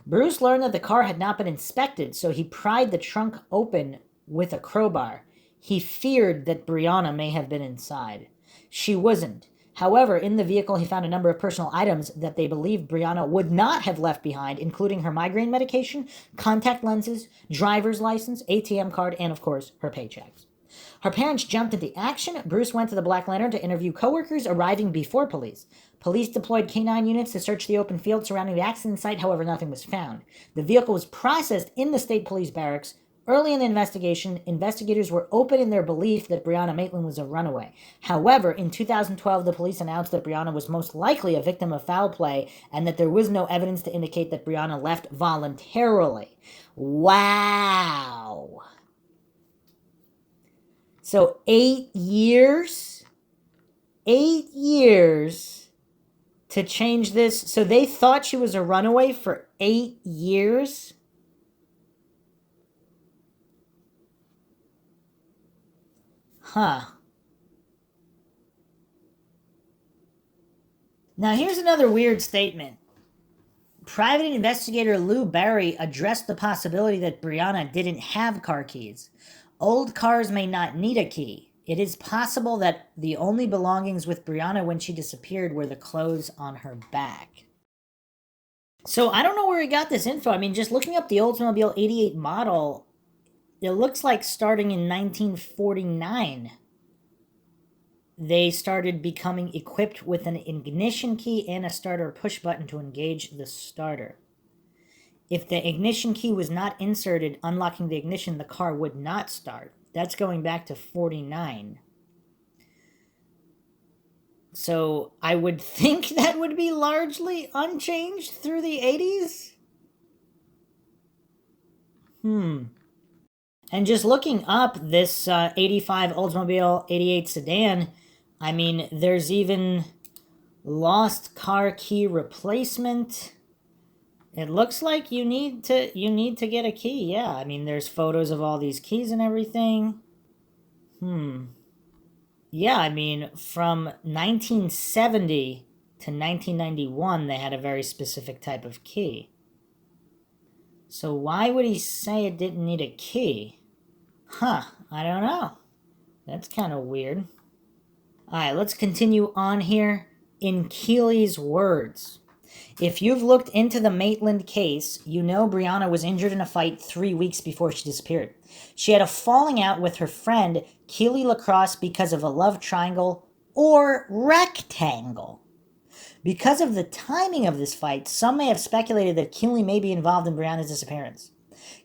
Bruce learned that the car had not been inspected, so he pried the trunk open with a crowbar. He feared that Brianna may have been inside. She wasn't. However, in the vehicle he found a number of personal items that they believed Brianna would not have left behind, including her migraine medication, contact lenses, driver's license, ATM card, and of course, her paychecks. Her parents jumped into action. Bruce went to the Black Lantern to interview coworkers arriving before police. Police deployed canine units to search the open field surrounding the accident site. However, nothing was found. The vehicle was processed in the state police barracks. Early in the investigation, investigators were open in their belief that Brianna Maitland was a runaway. However, in 2012, the police announced that Brianna was most likely a victim of foul play and that there was no evidence to indicate that Brianna left voluntarily. Wow. So 8 years? 8 years to change this. So they thought she was a runaway for 8 years? Huh. Now here's another weird statement. Private investigator Lou Barry addressed the possibility that Brianna didn't have car keys. Old cars may not need a key. It is possible that the only belongings with Brianna when she disappeared were the clothes on her back. So I don't know where he got this info. I mean, just looking up the Oldsmobile 88 model, it looks like starting in 1949, they started becoming equipped with an ignition key and a starter push button to engage the starter. If the ignition key was not inserted, unlocking the ignition, the car would not start. That's going back to 49. So I would think that would be largely unchanged through the 80s? And just looking up this 85 Oldsmobile 88 sedan, I mean, there's even lost car key replacement. It looks like you need to get a key. Yeah, I mean, there's photos of all these keys and everything. Yeah, I mean, from 1970 to 1991, they had a very specific type of key. So why would he say it didn't need a key? Huh, I don't know. That's kind of weird. Alright, let's continue on here. In Keeley's words, if you've looked into the Maitland case, you know Brianna was injured in a fight 3 weeks before she disappeared. She had a falling out with her friend Keeley Lacrosse because of a love triangle or rectangle. Because of the timing of this fight, some may have speculated that Keeley may be involved in Brianna's disappearance.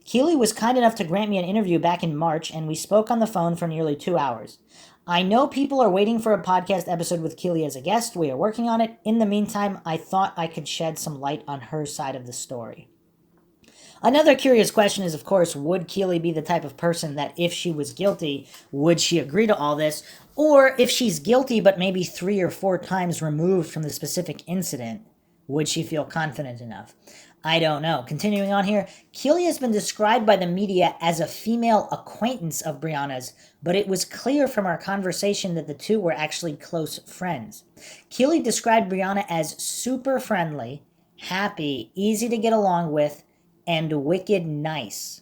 Keeley was kind enough to grant me an interview back in March, and we spoke on the phone for nearly 2 hours. I know people are waiting for a podcast episode with Keeley as a guest. We are working on it. In the meantime, I thought I could shed some light on her side of the story. Another curious question is, of course, would Keeley be the type of person that if she was guilty, would she agree to all this? Or if she's guilty but maybe 3 or 4 times removed from the specific incident, would she feel confident enough? I don't know. Continuing on here, Keeley has been described by the media as a female acquaintance of Brianna's, but it was clear from our conversation that the two were actually close friends. Keeley described Brianna as super friendly, happy, easy to get along with, and wicked nice.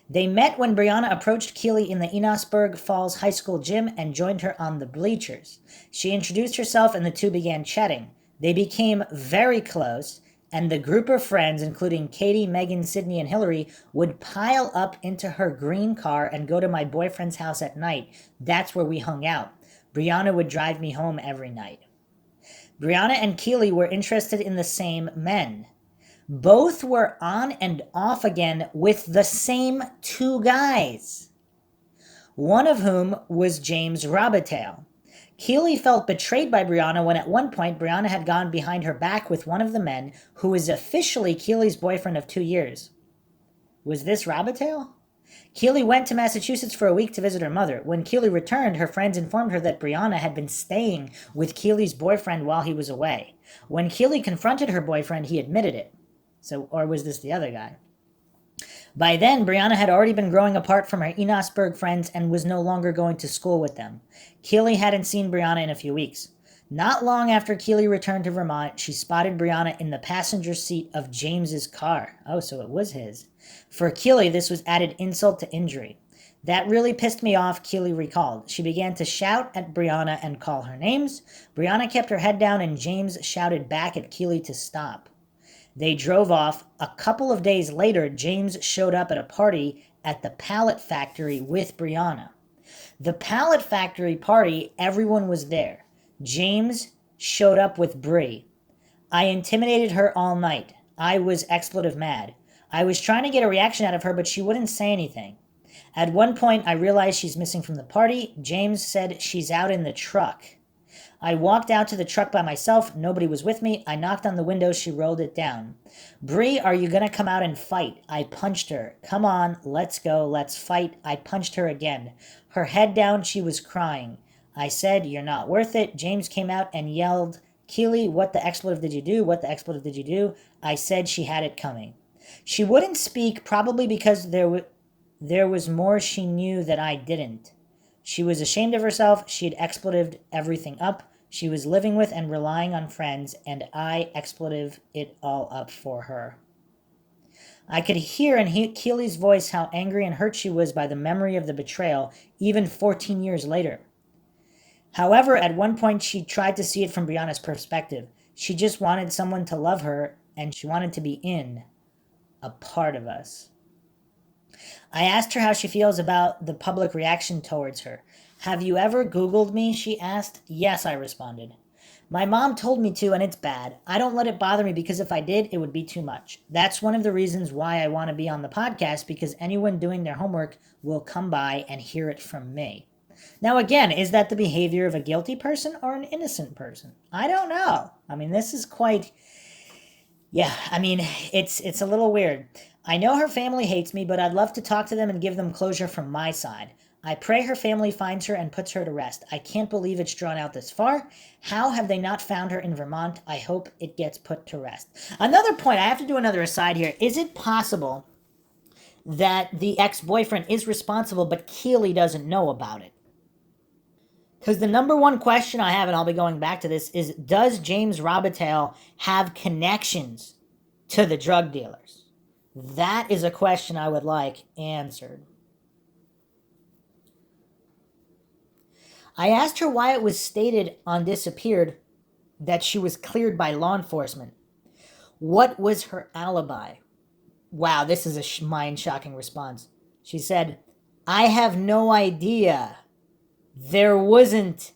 They met when Brianna approached Keeley in the Enosburg Falls High School gym and joined her on the bleachers. She introduced herself and the two began chatting. They became very close, and the group of friends, including Katie, Megan, Sydney, and Hillary, would pile up into her green car and go to my boyfriend's house at night. That's where we hung out. Brianna would drive me home every night. Brianna and Keeley were interested in the same men. Both were on and off again with the same 2 guys, one of whom was James Robitaille. Keeley felt betrayed by Brianna when at one point Brianna had gone behind her back with one of the men who was officially Keeley's boyfriend of 2 years. Was this Robitaille? Keeley went to Massachusetts for a week to visit her mother. When Keeley returned, her friends informed her that Brianna had been staying with Keeley's boyfriend while he was away. When Keeley confronted her boyfriend, he admitted it. Or was this the other guy? By then, Brianna had already been growing apart from her Enosburg friends and was no longer going to school with them. Keeley hadn't seen Brianna in a few weeks. Not long after Keeley returned to Vermont, she spotted Brianna in the passenger seat of James's car. Oh, so it was his. For Keeley, this was added insult to injury. That really pissed me off, Keeley recalled. She began to shout at Brianna and call her names. Brianna kept her head down and James shouted back at Keeley to stop. They drove off. A couple of days later, James showed up at a party at the Pallet Factory with Brianna. The Pallet Factory party, everyone was there. James showed up with Bri. I intimidated her all night. I was expletive mad. I was trying to get a reaction out of her, but she wouldn't say anything. At one point, I realized she's missing from the party. James said she's out in the truck. I walked out to the truck by myself. Nobody was with me. I knocked on the window. She rolled it down. Bri, are you going to come out and fight? I punched her. Come on, let's go. Let's fight. I punched her again. Her head down. She was crying. I said, you're not worth it. James came out and yelled, Keely, what the expletive did you do? What the expletive did you do? I said she had it coming. She wouldn't speak, probably because there was more she knew that I didn't. She was ashamed of herself. She had expletived everything up. She was living with and relying on friends, and I expletive it all up for her. I could hear in Keely's voice how angry and hurt she was by the memory of the betrayal, even 14 years later. However, at one point she tried to see it from Brianna's perspective. She just wanted someone to love her, and she wanted to be a part of us. I asked her how she feels about the public reaction towards her. Have you ever Googled me? She asked. Yes, I responded. My mom told me to, and it's bad. I don't let it bother me because if I did, it would be too much. That's one of the reasons why I want to be on the podcast, because anyone doing their homework will come by and hear it from me. Now, again, is that the behavior of a guilty person or an innocent person? I don't know. I mean, this is quite... Yeah, I mean, it's a little weird. I know her family hates me, but I'd love to talk to them and give them closure from my side. I pray her family finds her and puts her to rest. I can't believe it's drawn out this far. How have they not found her in Vermont? I hope it gets put to rest. Another point, I have to do another aside here. Is it possible that the ex-boyfriend is responsible, but Keely doesn't know about it? Because the number one question I have, and I'll be going back to this, is does James Robitaille have connections to the drug dealers? That is a question I would like answered. I asked her why it was stated on Disappeared that she was cleared by law enforcement. What was her alibi? Wow, this is a mind-shocking response. She said, I have no idea. There wasn't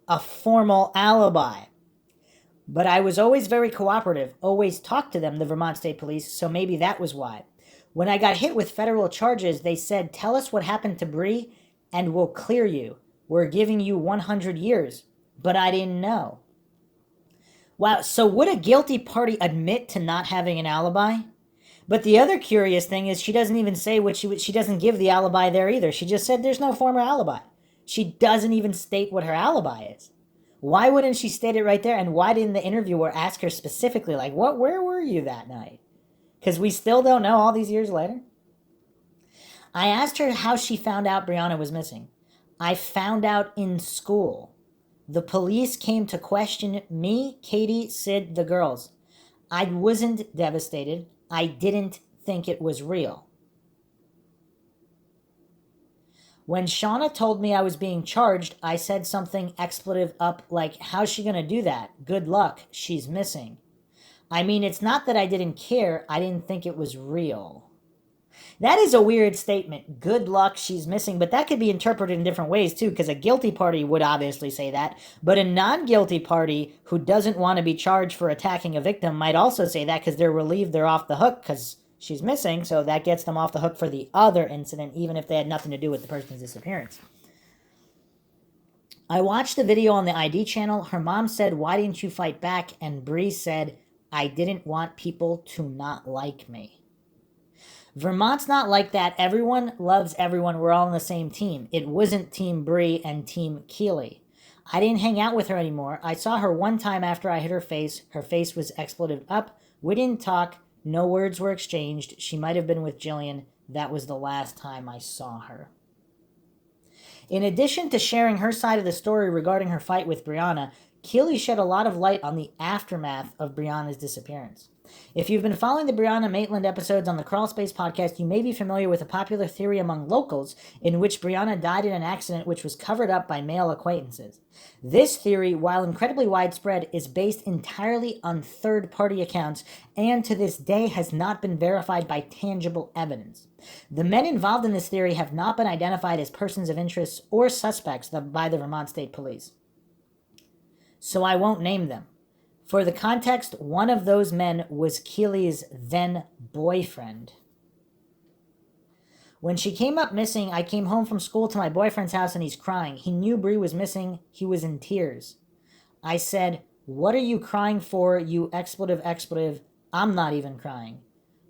a formal alibi. But I was always very cooperative, always talked to them, the Vermont State Police, so maybe that was why. When I got hit with federal charges, they said, tell us what happened to Bree and we'll clear you. We're giving you 100 years. But I didn't know. Wow, so would a guilty party admit to not having an alibi? But the other curious thing is she doesn't even say what she doesn't give the alibi there either. She just said there's no formal alibi. She doesn't even state what her alibi is. Why wouldn't she state it right there? And why didn't the interviewer ask her specifically, like, where were you that night? Because we still don't know all these years later. I asked her how she found out Brianna was missing. I found out in school. The police came to question me, Katie, Sid, the girls. I wasn't devastated. I didn't think it was real. When Shauna told me I was being charged, I said something expletive up like, how's she going to do that? Good luck. She's missing. I mean, it's not that I didn't care. I didn't think it was real. That is a weird statement. Good luck, she's missing. But that could be interpreted in different ways, too, because a guilty party would obviously say that. But a non-guilty party who doesn't want to be charged for attacking a victim might also say that because they're relieved they're off the hook because she's missing. So that gets them off the hook for the other incident, even if they had nothing to do with the person's disappearance. I watched the video on the ID channel. Her mom said, why didn't you fight back? And Bree said, I didn't want people to not like me. Vermont's not like that. Everyone loves everyone. We're all on the same team. It wasn't Team Bree and Team Keely. I didn't hang out with her anymore. I saw her one time after I hit her face. Her face was expletive up. We didn't talk. No words were exchanged. She might have been with Jillian. That was the last time I saw her. In addition to sharing her side of the story regarding her fight with Brianna, Keely shed a lot of light on the aftermath of Brianna's disappearance. If you've been following the Brianna Maitland episodes on the Crawl Space podcast, you may be familiar with a popular theory among locals in which Brianna died in an accident which was covered up by male acquaintances. This theory, while incredibly widespread, is based entirely on third-party accounts and to this day has not been verified by tangible evidence. The men involved in this theory have not been identified as persons of interest or suspects by the Vermont State Police. So I won't name them. For the context, one of those men was Keely's then boyfriend. When she came up missing, I came home from school to my boyfriend's house and he's crying. He knew Bree was missing. He was in tears. I said, what are you crying for, you expletive? I'm not even crying.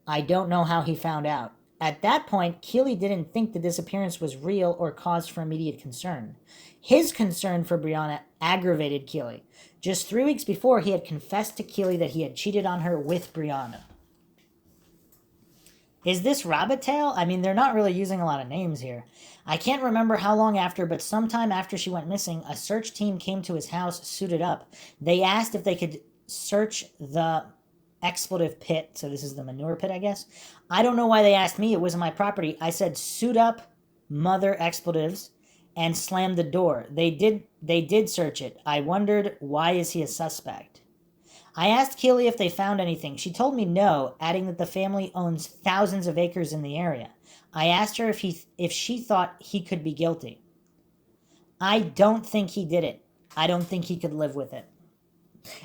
I don't know how he found out. At that point, Keeley didn't think the disappearance was real or cause for immediate concern. His concern for Brianna aggravated Keeley. Just 3 weeks before, he had confessed to Keeley that he had cheated on her with Brianna. Is this Rabbit Tail? I mean, they're not really using a lot of names here. I can't remember how long after, but sometime after she went missing, a search team came to his house suited up. They asked if they could search the expletive pit. So this is the manure pit, I guess. I don't know why they asked me. It wasn't my property. I said, suit up, mother expletives, and slammed the door. They did search it. I wondered, why is he a suspect? I asked Keeley if they found anything. She told me no, adding that the family owns thousands of acres in the area. I asked her if she thought he could be guilty. I don't think he did it. I don't think he could live with it.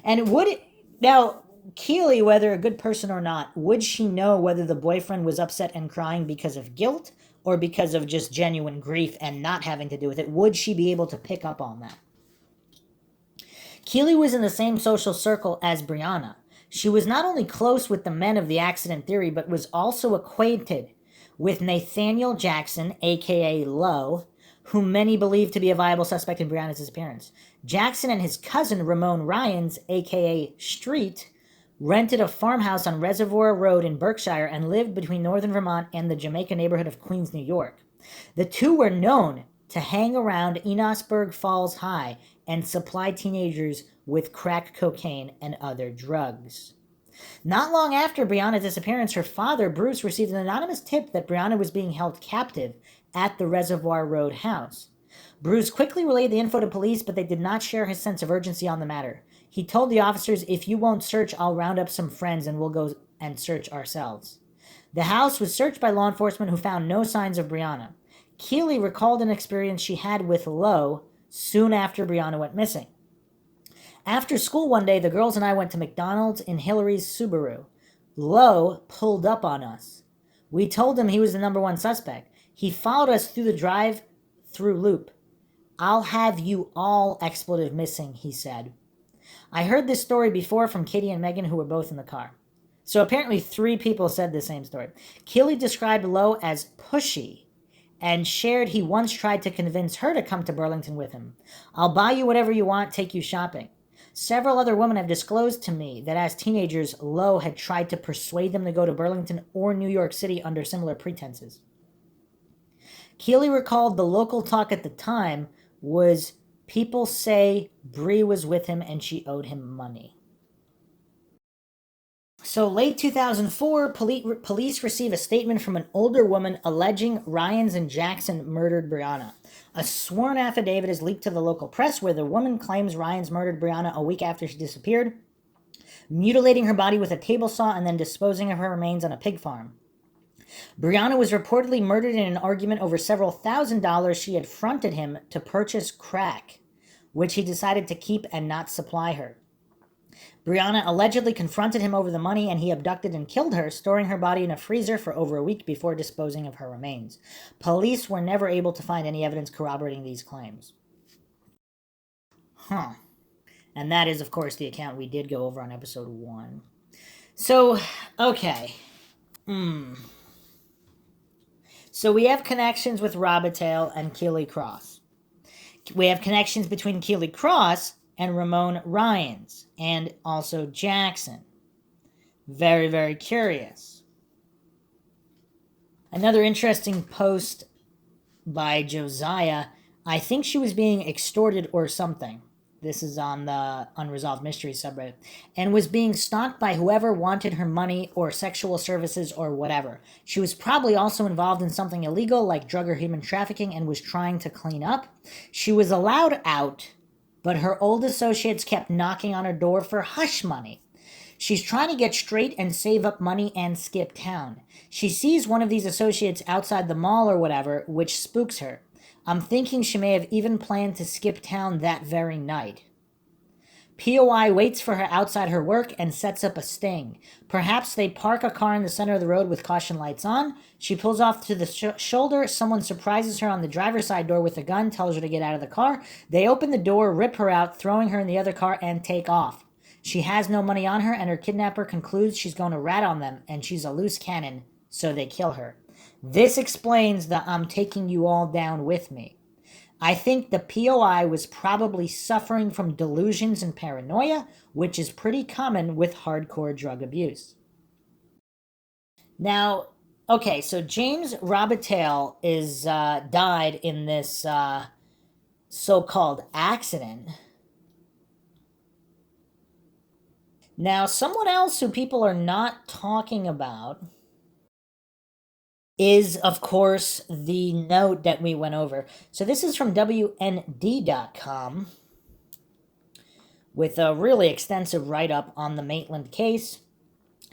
And would it... Now, Keeley, whether a good person or not, would she know whether the boyfriend was upset and crying because of guilt or because of just genuine grief and not having to do with it? Would she be able to pick up on that? Keeley was in the same social circle as Brianna. She was not only close with the men of the accident theory, but was also acquainted with Nathaniel Jackson, a.k.a. Lowe, whom many believe to be a viable suspect in Brianna's disappearance. Jackson and his cousin, Ramon Ryans, a.k.a. Street, rented a farmhouse on Reservoir Road in Berkshire and lived between northern Vermont and the Jamaica neighborhood of Queens, New York. The two were known to hang around Enosburg Falls High and supply teenagers with crack cocaine and other drugs. Not long after Brianna's disappearance, her father, Bruce, received an anonymous tip that Brianna was being held captive at the Reservoir Road house. Bruce quickly relayed the info to police, but they did not share his sense of urgency on the matter. He told the officers, if you won't search, I'll round up some friends and we'll go and search ourselves. The house was searched by law enforcement who found no signs of Brianna. Keeley recalled an experience she had with Lowe soon after Brianna went missing. After school one day, the girls and I went to McDonald's in Hillary's Subaru. Lowe pulled up on us. We told him he was the number one suspect. He followed us through the drive-through loop. I'll have you all expletive missing, he said. I heard this story before from Katie and Megan, who were both in the car. So apparently 3 people said the same story. Keeley described Lowe as pushy and shared he once tried to convince her to come to Burlington with him. I'll buy you whatever you want, take you shopping. Several other women have disclosed to me that as teenagers, Lowe had tried to persuade them to go to Burlington or New York City under similar pretenses. Keeley recalled the local talk at the time was, people say Bree was with him and she owed him money. So late 2004, police receive a statement from an older woman alleging Ryans and Jackson murdered Brianna. A sworn affidavit is leaked to the local press where the woman claims Ryans murdered Brianna a week after she disappeared, mutilating her body with a table saw and then disposing of her remains on a pig farm. Brianna was reportedly murdered in an argument over several $1,000s she had fronted him to purchase crack, which he decided to keep and not supply her. Brianna allegedly confronted him over the money and he abducted and killed her, storing her body in a freezer for over a week before disposing of her remains. Police were never able to find any evidence corroborating these claims. And that is, of course, the account we did go over on episode 1. So, okay. So we have connections with Robitaille and Keeley Cross. We have connections between Keeley Cross and Ramon Ryans, and also Jackson. Very, very curious. Another interesting post by Josiah. I think she was being extorted or something. This is on the Unresolved Mysteries subreddit. And was being stalked by whoever wanted her money or sexual services or whatever. She was probably also involved in something illegal like drug or human trafficking and was trying to clean up. She was allowed out, but her old associates kept knocking on her door for hush money. She's trying to get straight and save up money and skip town. She sees one of these associates outside the mall or whatever, which spooks her. I'm thinking she may have even planned to skip town that very night. POI waits for her outside her work and sets up a sting. Perhaps they park a car in the center of the road with caution lights on. She pulls off to the shoulder. Someone surprises her on the driver's side door with a gun, tells her to get out of the car. They open the door, rip her out, throwing her in the other car, and take off. She has no money on her, and her kidnapper concludes she's going to rat on them, and she's a loose cannon, so they kill her. This explains the "I'm taking you all down with me." I think the POI was probably suffering from delusions and paranoia, which is pretty common with hardcore drug abuse. Now, okay, so James Robitaille is died in this so-called accident. Now, someone else who people are not talking about is, of course, the note that we went over. So this is from WND.com with a really extensive write-up on the Maitland case.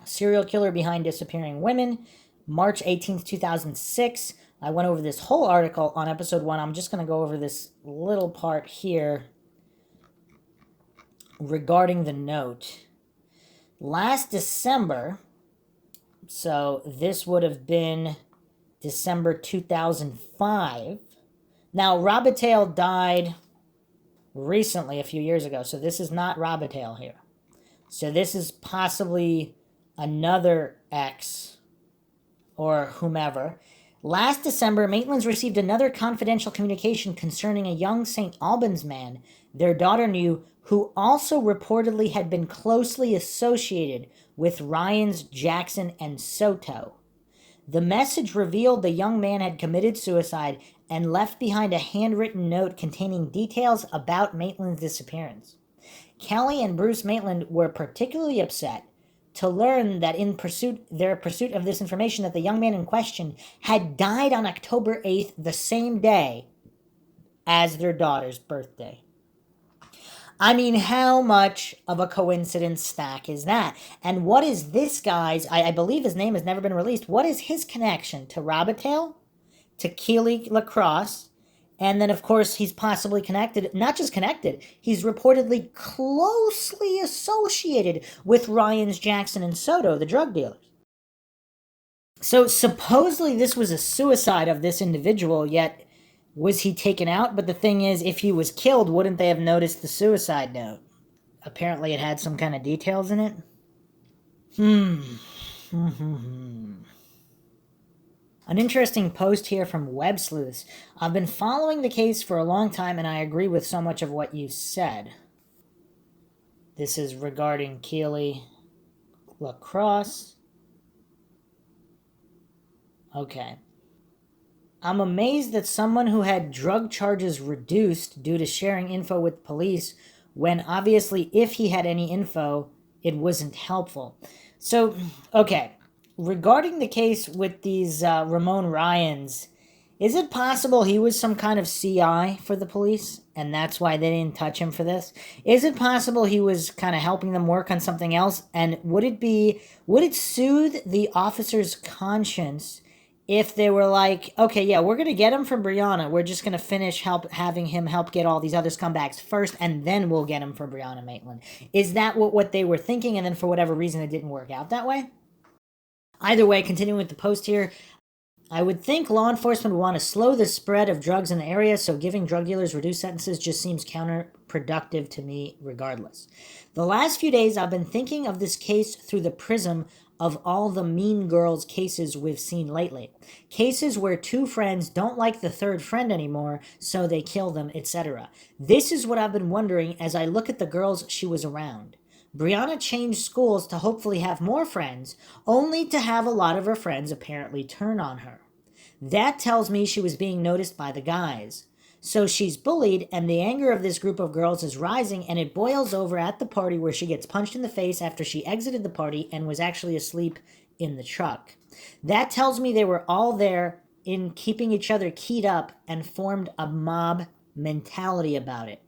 Serial killer behind disappearing women, March 18th, 2006. I went over this whole article on episode 1. I'm just going to go over this little part here regarding the note. Last December, so this would have been December 2005. Now, Robitaille died recently, a few years ago, so this is not Robitaille here. So this is possibly another ex or whomever. Last December, Maitland's received another confidential communication concerning a young St. Albans man their daughter knew, who also reportedly had been closely associated with Ryans, Jackson, and Soto. The message revealed the young man had committed suicide and left behind a handwritten note containing details about Maitland's disappearance. Kelly and Bruce Maitland were particularly upset to learn that in their pursuit of this information, that the young man in question had died on October 8th, the same day as their daughter's birthday. I mean, how much of a coincidence stack is that? And what is this guy's, I believe his name has never been released, what is his connection to Robitaille, to Keely LaCrosse, and then, of course, he's possibly connected, not just connected, he's reportedly closely associated with Ryans, Jackson, and Soto, the drug dealers. So supposedly this was a suicide of this individual, yet was he taken out? But the thing is, if he was killed, wouldn't they have noticed the suicide note? Apparently it had some kind of details in it. An interesting post here from Web Sleuths. I've been following the case for a long time, and I agree with so much of what you said. This is regarding Keely LaCrosse. Okay. I'm amazed that someone who had drug charges reduced due to sharing info with police, when obviously if he had any info, it wasn't helpful. So, okay. Regarding the case with these Ramon Ryans, is it possible he was some kind of CI for the police, and that's why they didn't touch him for this? Is it possible he was kind of helping them work on something else? And would it soothe the officer's conscience if they were like, okay, yeah, we're going to get him from Brianna. We're just going to finish having him help get all these other scumbags first, and then we'll get him for Brianna Maitland. Is that what they were thinking, and then for whatever reason it didn't work out that way? Either way, continuing with the post here, I would think law enforcement would want to slow the spread of drugs in the area, so giving drug dealers reduced sentences just seems counterproductive to me regardless. The last few days I've been thinking of this case through the prism of all the mean girls cases we've seen lately. Cases where two friends don't like the third friend anymore, so they kill them, etc. This is what I've been wondering as I look at the girls she was around. Brianna changed schools to hopefully have more friends, only to have a lot of her friends apparently turn on her. That tells me she was being noticed by the guys. So she's bullied, and the anger of this group of girls is rising, and it boils over at the party where she gets punched in the face after she exited the party and was actually asleep in the truck. That tells me they were all there in keeping each other keyed up and formed a mob mentality about it.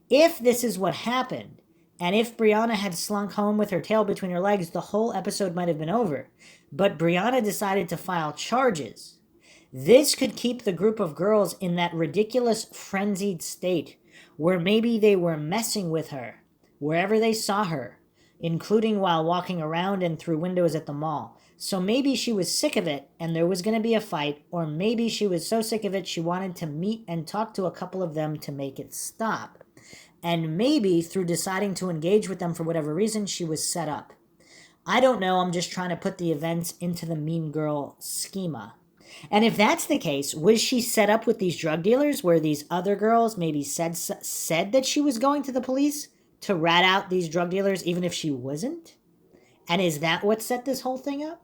If this is what happened, and if Brianna had slunk home with her tail between her legs, the whole episode might have been over. But Brianna decided to file charges. This could keep the group of girls in that ridiculous frenzied state where maybe they were messing with her wherever they saw her, including while walking around and through windows at the mall. So maybe she was sick of it and there was going to be a fight, or maybe she was so sick of it she wanted to meet and talk to a couple of them to make it stop. And maybe through deciding to engage with them for whatever reason, she was set up. I don't know, I'm just trying to put the events into the mean girl schema. And if that's the case, was she set up with these drug dealers where these other girls maybe said that she was going to the police to rat out these drug dealers even if she wasn't? And is that what set this whole thing up?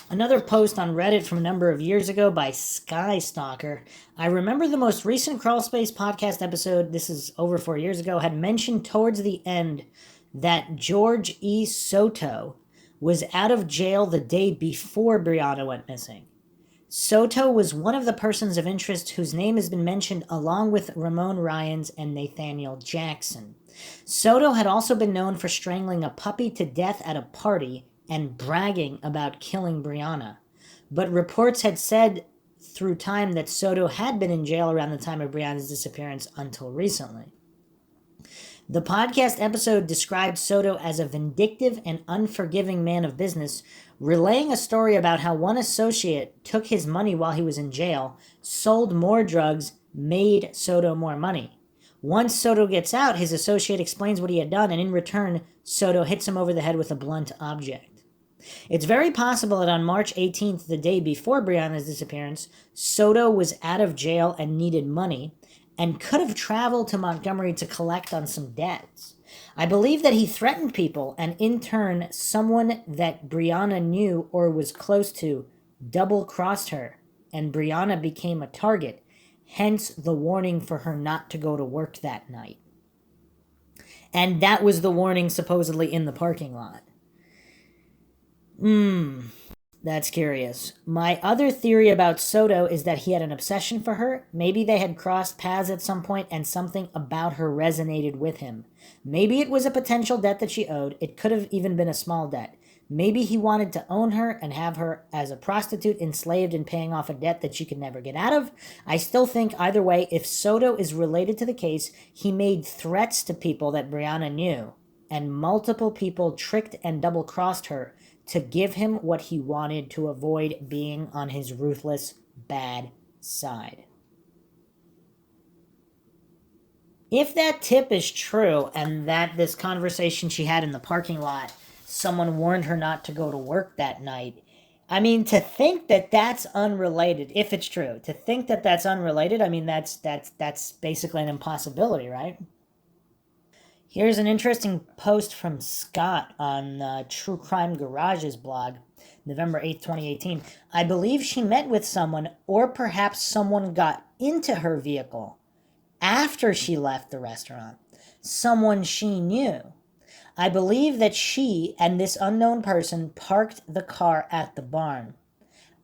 Another post on Reddit from a number of years ago by Skystalker. I remember the most recent Crawlspace podcast episode, this is over 4 years ago, had mentioned towards the end that George E. Soto was out of jail the day before Brianna went missing. Soto was one of the persons of interest whose name has been mentioned along with Ramon Ryans and Nathaniel Jackson. Soto had also been known for strangling a puppy to death at a party and bragging about killing Brianna. But reports had said through time that Soto had been in jail around the time of Brianna's disappearance until recently. The podcast episode described Soto as a vindictive and unforgiving man of business, relaying a story about how one associate took his money while he was in jail, sold more drugs, made Soto more money. Once Soto gets out, his associate explains what he had done, and in return, Soto hits him over the head with a blunt object. It's very possible that on March 18th, the day before Brianna's disappearance, Soto was out of jail and needed money, and could have traveled to Montgomery to collect on some debts. I believe that he threatened people, and in turn, someone that Brianna knew or was close to double-crossed her, and Brianna became a target, hence the warning for her not to go to work that night. And that was the warning supposedly in the parking lot. That's curious. My other theory about Soto is that he had an obsession for her. Maybe they had crossed paths at some point and something about her resonated with him. Maybe it was a potential debt that she owed. It could have even been a small debt. Maybe he wanted to own her and have her as a prostitute enslaved and paying off a debt that she could never get out of. I still think either way, if Soto is related to the case, he made threats to people that Brianna knew, and multiple people tricked and double-crossed her to give him what he wanted to avoid being on his ruthless, bad side. If that tip is true, and that this conversation she had in the parking lot, someone warned her not to go to work that night, I mean, to think that that's unrelated, if it's true, to think that that's unrelated, I mean, that's basically an impossibility, right? Here's an interesting post from Scott on True Crime Garage's blog, November 8th, 2018. I believe she met with someone, or perhaps someone got into her vehicle after she left the restaurant. Someone she knew. I believe that she and this unknown person parked the car at the barn.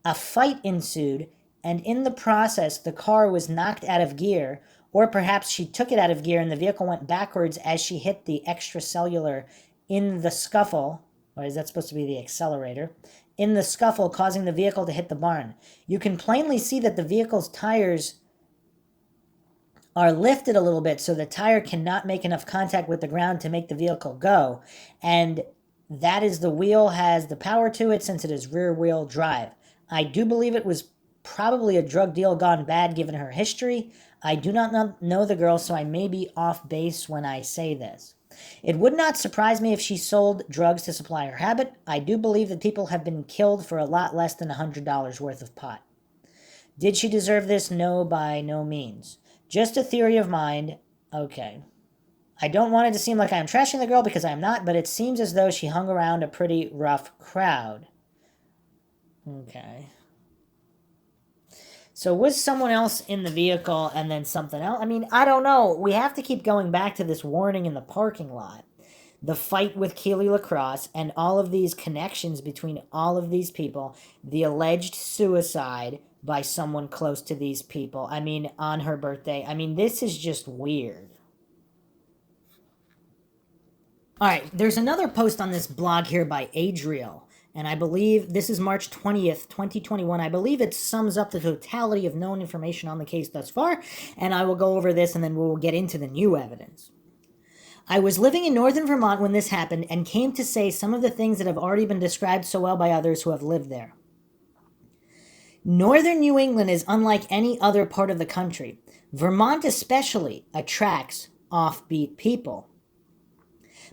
A fight ensued, and in the process, the car was knocked out of gear, or perhaps she took it out of gear and the vehicle went backwards as she hit the extracellular in the scuffle, or is that supposed to be the accelerator, in the scuffle causing the vehicle to hit the barn. You can plainly see that the vehicle's tires are lifted a little bit so the tire cannot make enough contact with the ground to make the vehicle go, and that is the wheel has the power to it since it is rear wheel drive. I do believe it was probably a drug deal gone bad given her history. I do not know the girl, so I may be off base when I say this. It would not surprise me if she sold drugs to supply her habit. I do believe that people have been killed for a lot less than $100 worth of pot. Did she deserve this? No, by no means. Just a theory of mine. Okay. I don't want it to seem like I am trashing the girl because I am not, but it seems as though she hung around a pretty rough crowd. Okay. So was someone else in the vehicle and then something else? I mean, I don't know. We have to keep going back to this warning in the parking lot. The fight with Keely LaCrosse and all of these connections between all of these people. The alleged suicide by someone close to these people. I mean, on her birthday. I mean, this is just weird. All right, there's another post on this blog here by Adriel. And I believe this is March 20th, 2021. I believe it sums up the totality of known information on the case thus far. And I will go over this and then we'll get into the new evidence. I was living in northern Vermont when this happened and came to say some of the things that have already been described so well by others who have lived there. Northern New England is unlike any other part of the country. Vermont especially attracts offbeat people.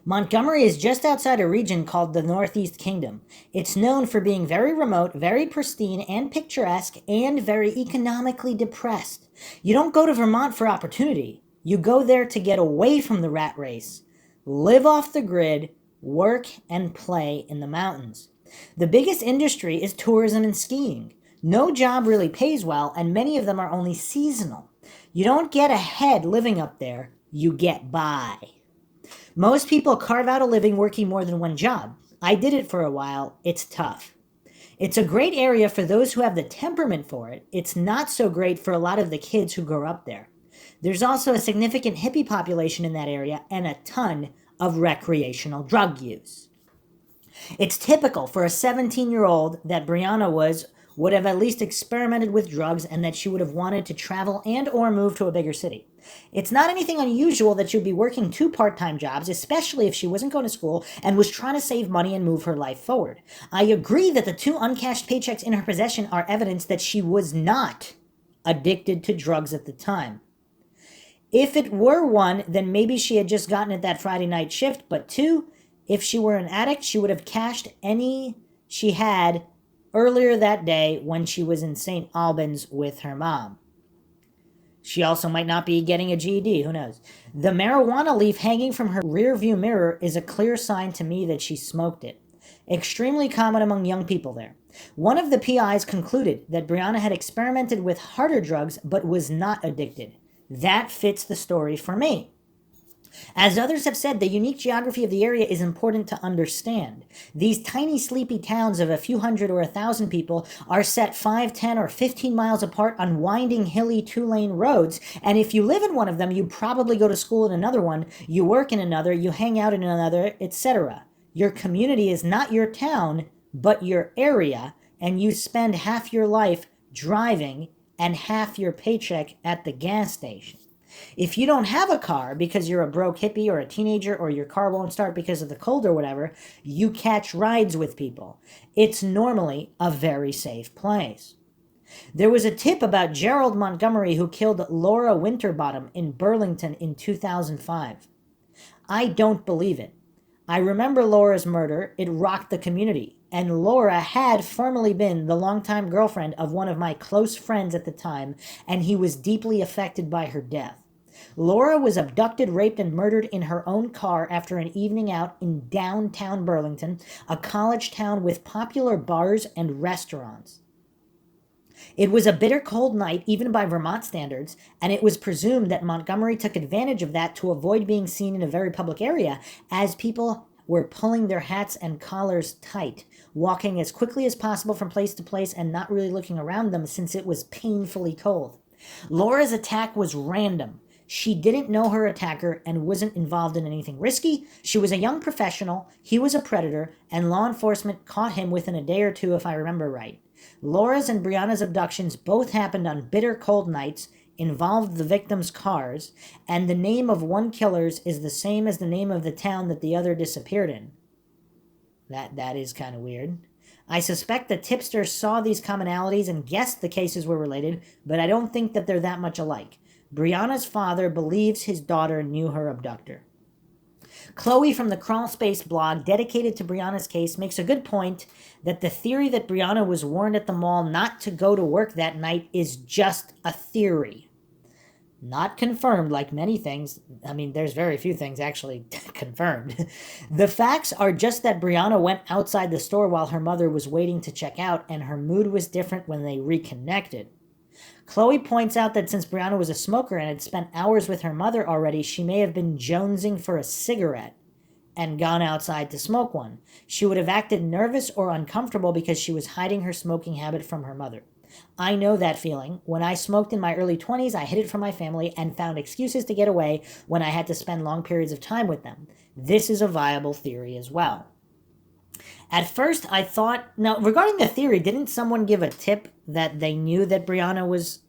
Montgomery is just outside a region called the Northeast Kingdom. It's known for being very remote, very pristine and picturesque, and very economically depressed. You don't go to Vermont for opportunity. You go there to get away from the rat race, live off the grid, work, and play in the mountains. The biggest industry is tourism and skiing. No job really pays well, and many of them are only seasonal. You don't get ahead living up there, you get by. Most people carve out a living working more than one job. I did it for a while. It's tough. It's a great area for those who have the temperament for it. It's not so great for a lot of the kids who grow up there. There's also a significant hippie population in that area and a ton of recreational drug use. It's typical for a 17-year-old that Brianna would have at least experimented with drugs and that she would have wanted to travel and or move to a bigger city. It's not anything unusual that she'd be working 2 part-time jobs, especially if she wasn't going to school and was trying to save money and move her life forward. I agree that the 2 uncashed paychecks in her possession are evidence that she was not addicted to drugs at the time. If it were one, then maybe she had just gotten it that Friday night shift, but 2, if she were an addict, she would have cashed any she had earlier that day when she was in St. Albans with her mom. She also might not be getting a GED, who knows. The marijuana leaf hanging from her rearview mirror is a clear sign to me that she smoked it. Extremely common among young people there. One of the PIs concluded that Brianna had experimented with harder drugs but was not addicted. That fits the story for me. As others have said, the unique geography of the area is important to understand. These tiny sleepy towns of a few hundred or 1,000 people are set 5, 10, or 15 miles apart on winding, hilly 2-lane roads, and if you live in one of them, you probably go to school in another one, you work in another, you hang out in another, etc. Your community is not your town, but your area, and you spend half your life driving and half your paycheck at the gas station. If you don't have a car because you're a broke hippie or a teenager or your car won't start because of the cold or whatever, you catch rides with people. It's normally a very safe place. There was a tip about Gerald Montgomery who killed Laura Winterbottom in Burlington in 2005. I don't believe it. I remember Laura's murder. It rocked the community. And Laura had formerly been the longtime girlfriend of one of my close friends at the time, and he was deeply affected by her death. Laura was abducted, raped, and murdered in her own car after an evening out in downtown Burlington, a college town with popular bars and restaurants. It was a bitter cold night, even by Vermont standards, and it was presumed that Montgomery took advantage of that to avoid being seen in a very public area, as people were pulling their hats and collars tight, walking as quickly as possible from place to place and not really looking around them since it was painfully cold. Laura's attack was random. She didn't know her attacker and wasn't involved in anything risky. She was a young professional, he was a predator, and law enforcement caught him within a day or 2 if I remember right. Laura's and Brianna's abductions both happened on bitter cold nights, involved the victims' cars, and the name of one killer's is the same as the name of the town that the other disappeared in. That is kind of weird. I suspect the tipsters saw these commonalities and guessed the cases were related, but I don't think that they're that much alike. Brianna's father believes his daughter knew her abductor. Chloe from the Crawl Space blog, dedicated to Brianna's case, makes a good point that the theory that Brianna was warned at the mall not to go to work that night is just a theory. Not confirmed, like many things. I mean, there's very few things actually confirmed. The facts are just that Brianna went outside the store while her mother was waiting to check out, and her mood was different when they reconnected. Chloe points out that since Brianna was a smoker and had spent hours with her mother already, she may have been jonesing for a cigarette and gone outside to smoke one. She would have acted nervous or uncomfortable because she was hiding her smoking habit from her mother. I know that feeling. When I smoked in my early 20s, I hid it from my family and found excuses to get away when I had to spend long periods of time with them. This is a viable theory as well. At first, I thought... Now, regarding the theory, didn't someone give a tip that they knew that Brianna was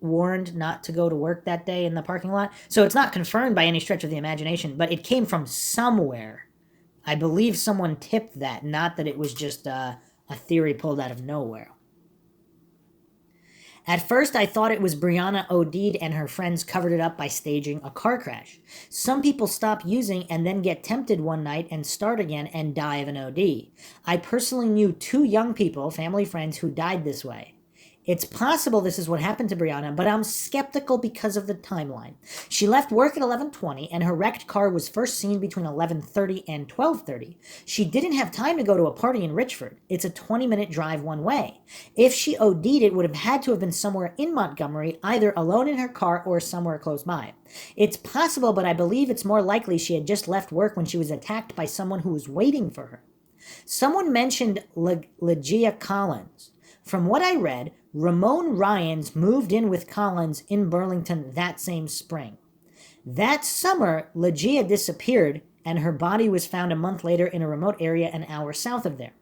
warned not to go to work that day in the parking lot? So it's not confirmed by any stretch of the imagination, but it came from somewhere. I believe someone tipped that, not that it was just a theory pulled out of nowhere. At first, I thought it was Brianna OD'd and her friends covered it up by staging a car crash. Some people stop using and then get tempted one night and start again and die of an OD. I personally knew 2 young people, family friends, who died this way. It's possible this is what happened to Brianna, but I'm skeptical because of the timeline. She left work at 11:20 and her wrecked car was first seen between 11:30 and 12:30. She didn't have time to go to a party in Richford. It's a 20-minute drive one way. If she OD'd, it would have had to have been somewhere in Montgomery, either alone in her car or somewhere close by. It's possible, but I believe it's more likely she had just left work when she was attacked by someone who was waiting for her. Someone mentioned Legia Collins. From what I read, Ramon Ryans moved in with Collins in Burlington that same spring. That summer, Legia disappeared, and her body was found a month later in a remote area an hour south of there.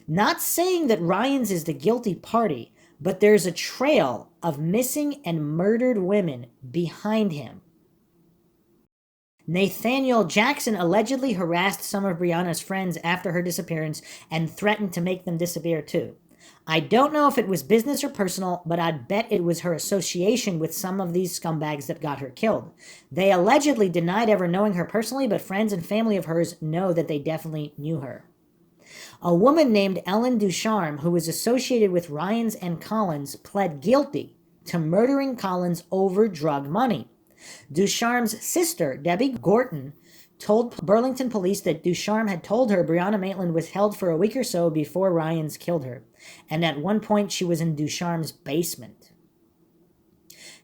Not saying that Ryans is the guilty party, but there's a trail of missing and murdered women behind him. Nathaniel Jackson allegedly harassed some of Brianna's friends after her disappearance and threatened to make them disappear too. I don't know if it was business or personal, but I'd bet it was her association with some of these scumbags that got her killed. They allegedly denied ever knowing her personally, but friends and family of hers know that they definitely knew her. A woman named Ellen Ducharme, who was associated with Ryans and Collins, pled guilty to murdering Collins over drug money. Ducharme's sister, Debbie Gorton, told Burlington police that Ducharme had told her Brianna Maitland was held for a week or so before Ryans killed her, and at one point she was in Ducharme's basement.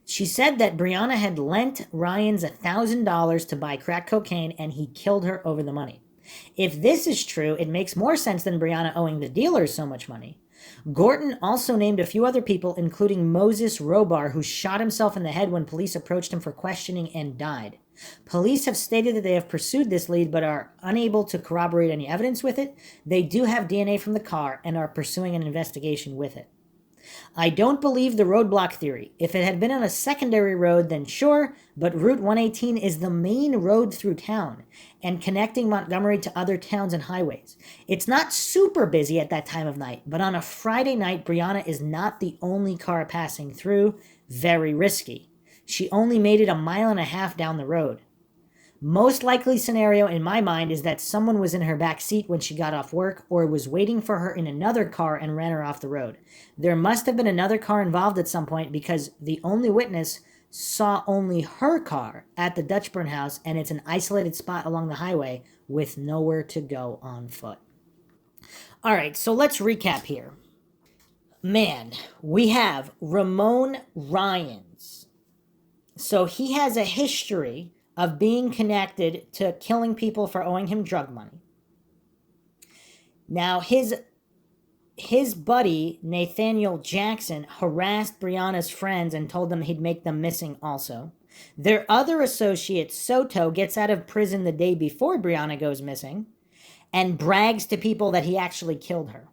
She said that Brianna had lent Ryans $1,000 to buy crack cocaine and he killed her over the money. If this is true, it makes more sense than Brianna owing the dealers so much money. Gorton also named a few other people, including Moses Robar, who shot himself in the head when police approached him for questioning and died. Police have stated that they have pursued this lead but are unable to corroborate any evidence with it. They do have DNA from the car and are pursuing an investigation with it. I don't believe the roadblock theory. If it had been on a secondary road, then sure, but Route 118 is the main road through town and connecting Montgomery to other towns and highways. It's not super busy at that time of night, but on a Friday night, Brianna is not the only car passing through. Very risky. She only made it 1.5 miles down the road. Most likely scenario in my mind is that someone was in her back seat when she got off work or was waiting for her in another car and ran her off the road. There must have been another car involved at some point because the only witness saw only her car at the Dutchburn house, and it's an isolated spot along the highway with nowhere to go on foot. All right, so let's recap here. Man, we have Ramon Ryans. So he has a history of being connected to killing people for owing him drug money. Now, his buddy, Nathaniel Jackson, harassed Brianna's friends and told them he'd make them missing also. Their other associate, Soto, gets out of prison the day before Brianna goes missing and brags to people that he actually killed her.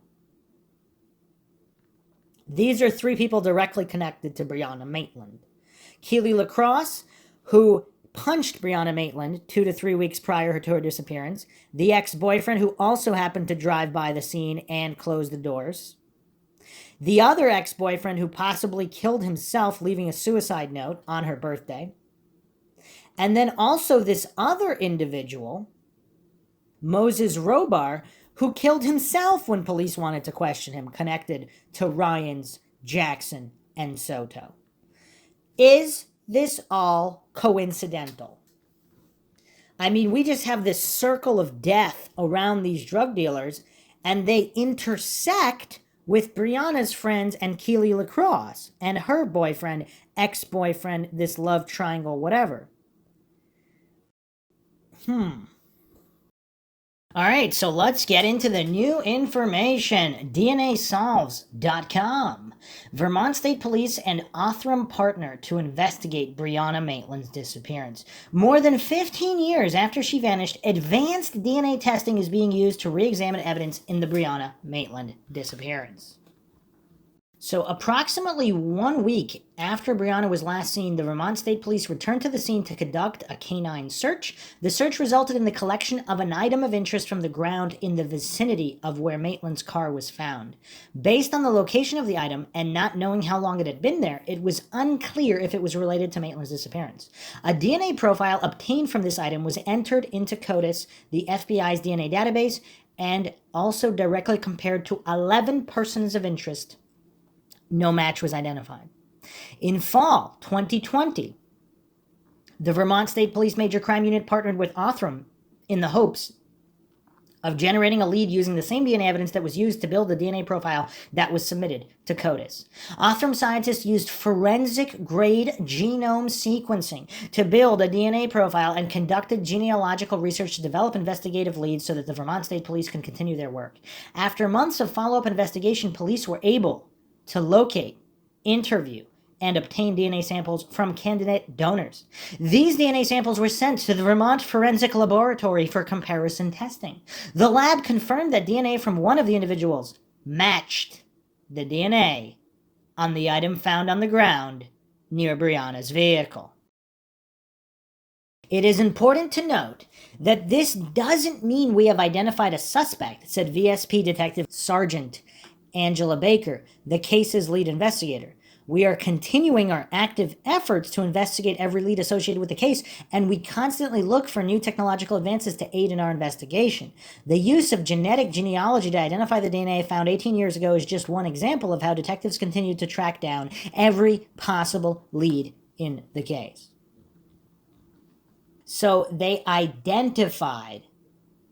These are 3 people directly connected to Brianna Maitland. Keely LaCrosse, who punched Brianna Maitland 2 to 3 weeks prior to her disappearance. The ex-boyfriend who also happened to drive by the scene and close the doors. The other ex-boyfriend who possibly killed himself, leaving a suicide note on her birthday. And then also this other individual, Moses Robar, who killed himself when police wanted to question him, connected to Ryans, Jackson, and Soto. Is this all coincidental? I mean, we just have this circle of death around these drug dealers, and they intersect with Brianna's friends and Keely LaCrosse and her boyfriend, ex-boyfriend, this love triangle, whatever. All right, so let's get into the new information. DNAsolves.com. Vermont State Police and Othram partner to investigate Brianna Maitland's disappearance. More than 15 years after she vanished, advanced DNA testing is being used to re-examine evidence in the Brianna Maitland disappearance. So approximately 1 week after Brianna was last seen, the Vermont State Police returned to the scene to conduct a canine search. The search resulted in the collection of an item of interest from the ground in the vicinity of where Maitland's car was found. Based on the location of the item and not knowing how long it had been there, it was unclear if it was related to Maitland's disappearance. A DNA profile obtained from this item was entered into CODIS, the FBI's DNA database, and also directly compared to 11 persons of interest. No match was identified. In fall 2020, the Vermont State Police Major Crime Unit partnered with Othram in the hopes of generating a lead using the same DNA evidence that was used to build the DNA profile that was submitted to CODIS. Othram scientists used forensic-grade genome sequencing to build a DNA profile and conducted genealogical research to develop investigative leads so that the Vermont State Police can continue their work. After months of follow-up investigation, police were able to locate, interview, and obtain DNA samples from candidate donors. These DNA samples were sent to the Vermont Forensic Laboratory for comparison testing. The lab confirmed that DNA from one of the individuals matched the DNA on the item found on the ground near Brianna's vehicle. It is important to note that this doesn't mean we have identified a suspect, said VSP Detective Sergeant Angela Baker, the case's lead investigator. We are continuing our active efforts to investigate every lead associated with the case, and we constantly look for new technological advances to aid in our investigation. The use of genetic genealogy to identify the DNA found 18 years ago is just one example of how detectives continue to track down every possible lead in the case. So they identified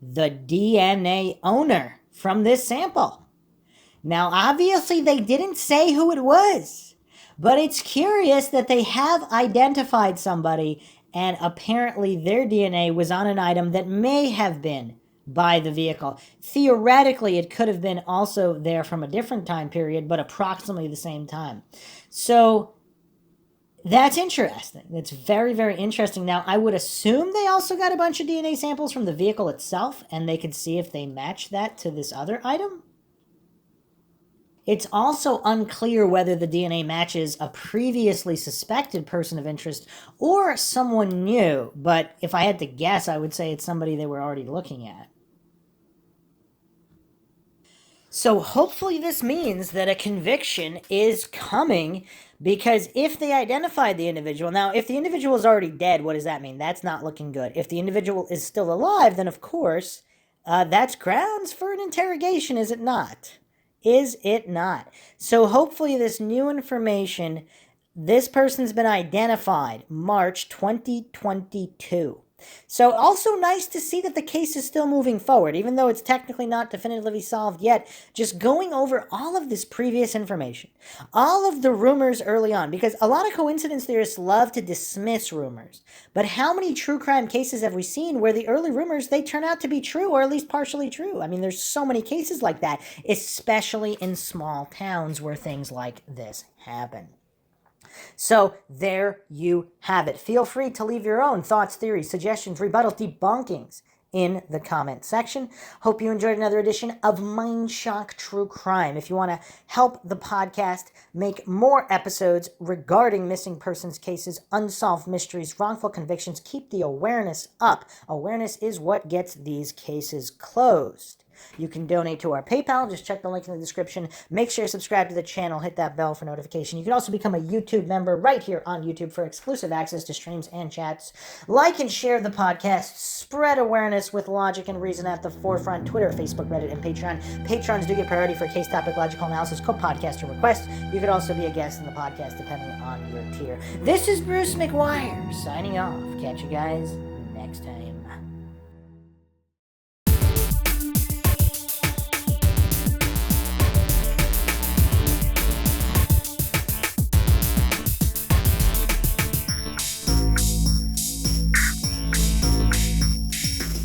the DNA owner from this sample. Now, obviously, they didn't say who it was, but it's curious that they have identified somebody, and apparently their DNA was on an item that may have been by the vehicle. Theoretically, it could have been also there from a different time period, but approximately the same time. So that's interesting. That's very, very interesting. Now, I would assume they also got a bunch of DNA samples from the vehicle itself, and they could see if they match that to this other item. It's also unclear whether the DNA matches a previously suspected person of interest or someone new, but if I had to guess, I would say it's somebody they were already looking at. So hopefully this means that a conviction is coming, because if they identified the individual, now if the individual is already dead, what does that mean? That's not looking good. If the individual is still alive, then of course, that's grounds for an interrogation, is it not? Is it not? So hopefully this new information, this person's been identified March 2022. So also nice to see that the case is still moving forward, even though it's technically not definitively solved yet. Just going over all of this previous information, all of the rumors early on, because a lot of coincidence theorists love to dismiss rumors. But how many true crime cases have we seen where the early rumors, they turn out to be true, or at least partially true? I mean, there's so many cases like that, especially in small towns where things like this happen. So there you have it. Feel free to leave your own thoughts, theories, suggestions, rebuttals, debunkings in the comment section. Hope you enjoyed another edition of Mindshock True Crime. If you want to help the podcast make more episodes regarding missing persons cases, unsolved mysteries, wrongful convictions, keep the awareness up. Awareness is what gets these cases closed. You can donate to our PayPal. Just check the link in the description. Make sure you subscribe to the channel. Hit that bell for notification. You can also become a YouTube member right here on YouTube for exclusive access to streams and chats. Like and share the podcast. Spread awareness with logic and reason at the forefront. Twitter, Facebook, Reddit, and Patreon. Patrons do get priority for case topic logical analysis, co-podcaster requests. You could also be a guest in the podcast depending on your tier. This is Bruce McGuire signing off. Catch you guys next time.